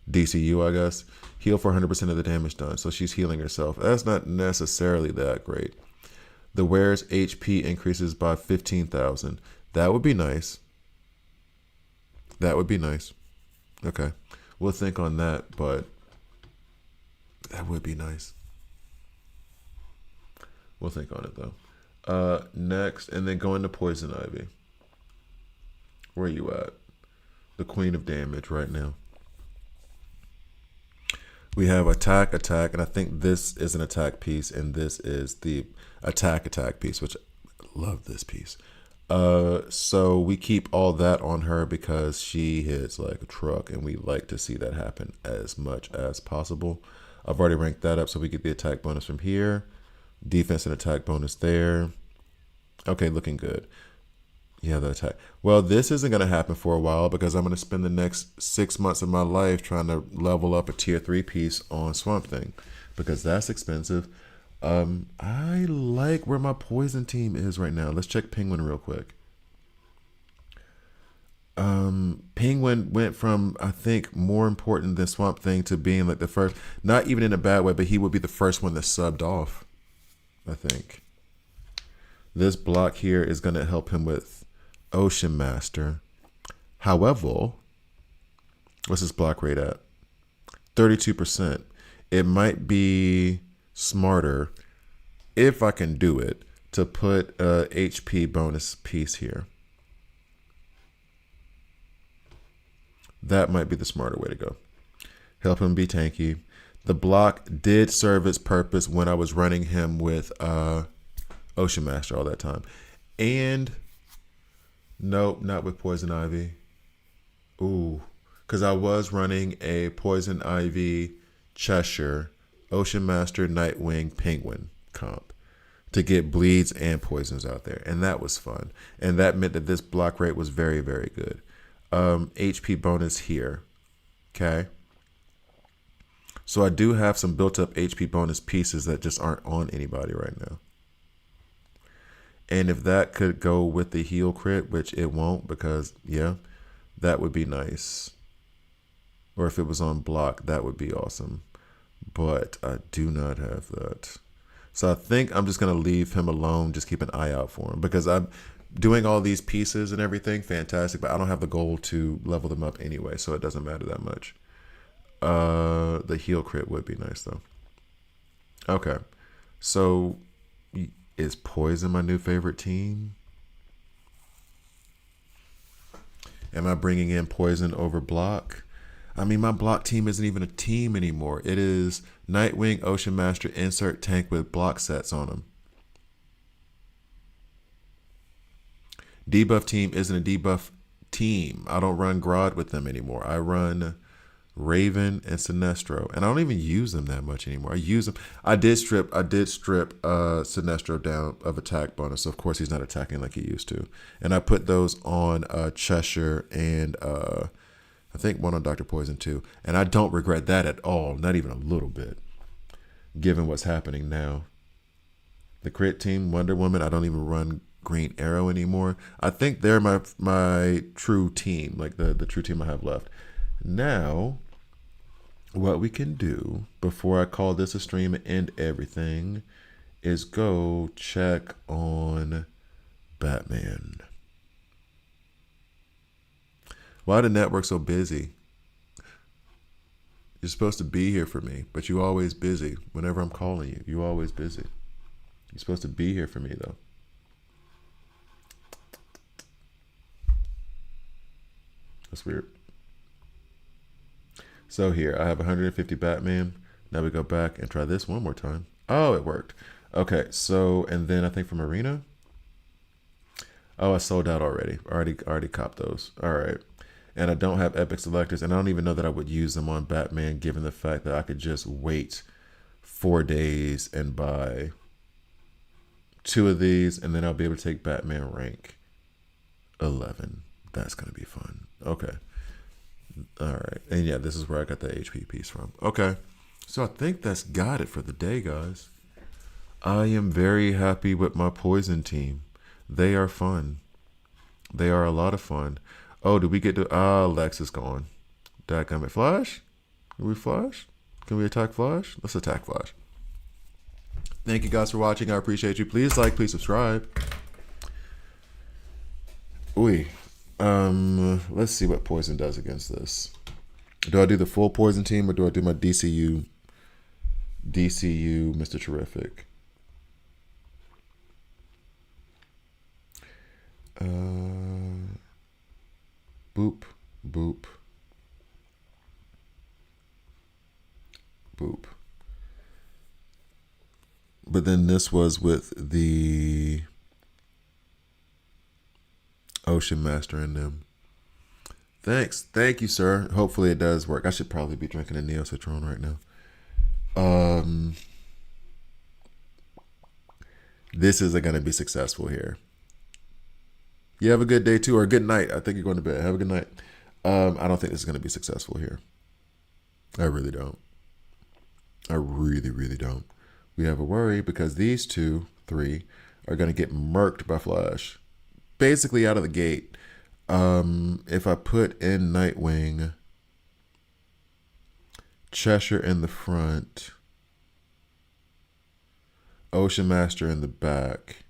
DCU, I guess. Heal for 100% of the damage done. So she's healing herself. That's not necessarily that great. The wearer's HP increases by 15,000. That would be nice. That would be nice. Okay. We'll think on that, but that would be nice. We'll think on it though. Next, and then going to Poison Ivy. Where are you at? The queen of damage right now. We have attack, and I think this is an attack piece, and this is the attack piece, which I love this piece. So we keep all that on her because she hits like a truck, and we like to see that happen as much as possible. I've already ranked that up, so we get the attack bonus from here. Defense and attack bonus there. Okay, looking good. Yeah, the attack. Well, this isn't going to happen for a while because I'm going to spend the next 6 months of my life trying to level up a tier 3 piece on Swamp Thing because that's expensive. I like where my Poison team is right now. Let's check Penguin real quick. Penguin went from, I think, more important than Swamp Thing to being like the first, not even in a bad way, but he would be the first one that subbed off. I think this block here is going to help him with Ocean Master. However, what's his block rate at? 32%. It might be smarter if I can do it to put a HP bonus piece here. That might be the smarter way to go. Help him be tanky. The block did serve its purpose when I was running him with Ocean Master all that time. And nope, not with Poison Ivy. Ooh, because I was running a Poison Ivy, Cheshire, Ocean Master, Nightwing, Penguin comp to get bleeds and poisons out there. And that was fun. And that meant that this block rate was very, very good. HP bonus here. Okay. So I do have some built up HP bonus pieces that just aren't on anybody right now. And if that could go with the heal crit, which it won't because, yeah, that would be nice. Or if it was on block, that would be awesome. But I do not have that. So I think I'm just going to leave him alone, just keep an eye out for him. Because I'm doing all these pieces and everything, fantastic. But I don't have the goal to level them up anyway, so it doesn't matter that much. The heal crit would be nice though. Okay, so is Poison my new favorite team? Am I bringing in Poison over block? I mean, my block team isn't even a team anymore. It is Nightwing, Ocean Master, insert tank with block sets on them. Debuff team isn't a debuff team. I don't run Grodd with them anymore. I run Raven and Sinestro, and I don't even use them that much anymore. I use them. I did strip Sinestro down of attack bonus, so of course he's not attacking like he used to. And I put those on Cheshire and I think one on Dr. Poison too. And I don't regret that at all, not even a little bit, given what's happening now. The crit team, Wonder Woman, I don't even run Green Arrow anymore. I think they're my true team, like the true team I have left. Now, what we can do before I call this a stream and end everything is go check on Batman. Why the network so busy? You're supposed to be here for me, but you always busy. Whenever I'm calling you, you always busy. You're supposed to be here for me though. That's weird. So here, I have 150 Batman. Now we go back and try this one more time. Oh, it worked. Okay, so, and then I think from Arena. Oh, I sold out already. Already copped those. All right. And I don't have Epic Selectors, and I don't even know that I would use them on Batman, given the fact that I could just wait 4 days and buy 2 of these, and then I'll be able to take Batman rank 11. That's going to be fun. Okay. All right. And yeah, this is where I got the HP piece from. Okay. So I think that's got it for the day, guys. I am very happy with my Poison team. They are fun. They are a lot of fun. Oh, did we get to... Lex is gone. Dadgummit. Flash? Can we Flash? Can we attack Flash? Let's attack Flash. Thank you guys for watching. I appreciate you. Please like, please subscribe. Let's see what Poison does against this. Do I do the full Poison team or do I do my DCU Mr. Terrific? Boop, boop, boop. But then this was with the Ocean Master in them. Thanks. Thank you, sir. Hopefully it does work. I should probably be drinking a Neo Citron right now. This isn't going to be successful here. You have a good day too, or a good night. I think you're going to bed. Have a good night. I don't think this is going to be successful here. I really don't. I really, really don't. We have a worry because these 3 are going to get murked by Flash. Basically out of the gate. If I put in Nightwing, Cheshire in the front, Ocean Master in the back,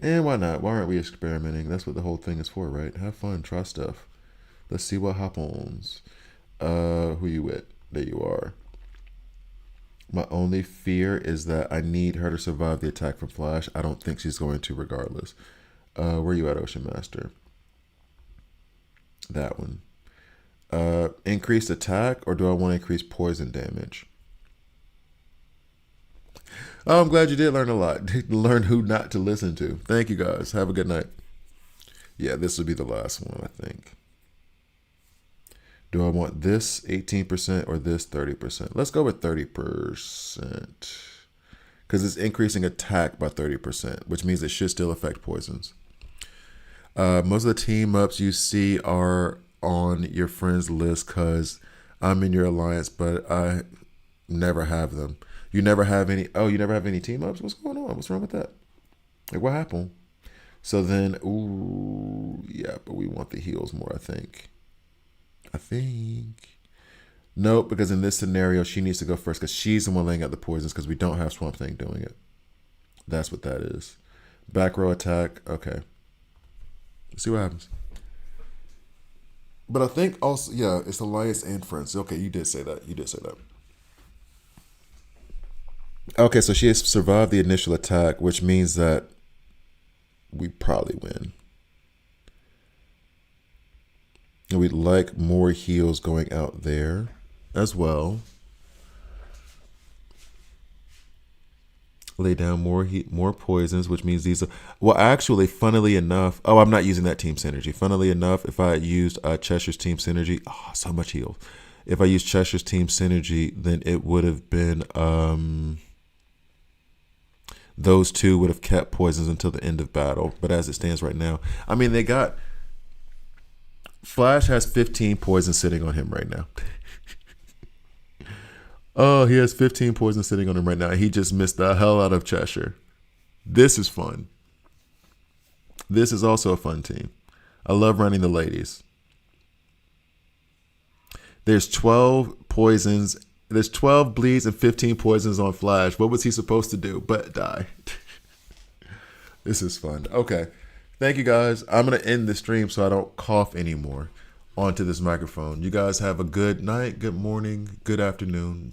and why not? Why aren't we experimenting? That's what the whole thing is for, right? Have fun, try stuff. Let's see what happens. Who you with? There you are. My only fear is that I need her to survive the attack from Flash. I don't think she's going to regardless. Where you at, Ocean Master? That one. Increased attack, or do I want to increase poison damage? Oh, I'm glad you did learn a lot. Learn who not to listen to. Thank you, guys. Have a good night. Yeah, this will be the last one, I think. Do I want this 18% or this 30%? Let's go with 30%. Because it's increasing attack by 30%, which means it should still affect poisons. Most of the team ups you see are on your friends list because I'm in your alliance, but I never have them. You never have any... Oh, you never have any team ups? What's going on? What's wrong with that? Like, what happened? So then... Ooh, yeah, but we want the heals more, I think. Nope, because in this scenario, she needs to go first because she's the one laying out the poisons because we don't have Swamp Thing doing it. That's what that is. Back row attack. Okay. Let's see what happens. But I think also, yeah, it's Alliance and Friends. Okay, you did say that. Okay, so she has survived the initial attack, which means that we probably win. And we'd like more heals going out there as well. Lay down more heat, more poisons, which means these are, well, actually, funnily enough, oh, I'm not using that team synergy. Funnily enough, if I had used Cheshire's team synergy, oh, so much heal. If I used Cheshire's team synergy, then it would have been, those two would have kept poisons until the end of battle. But as it stands right now, I mean, they got, Flash has 15 poisons sitting on him right now. Oh, he has 15 poisons sitting on him right now. He just missed the hell out of Cheshire. This is fun. This is also a fun team. I love running the ladies. There's 12 poisons. There's 12 bleeds and 15 poisons on Flash. What was he supposed to do but die? This is fun. Okay. Thank you, guys. I'm going to end the stream so I don't cough anymore onto this microphone. You guys have a good night, good morning, good afternoon.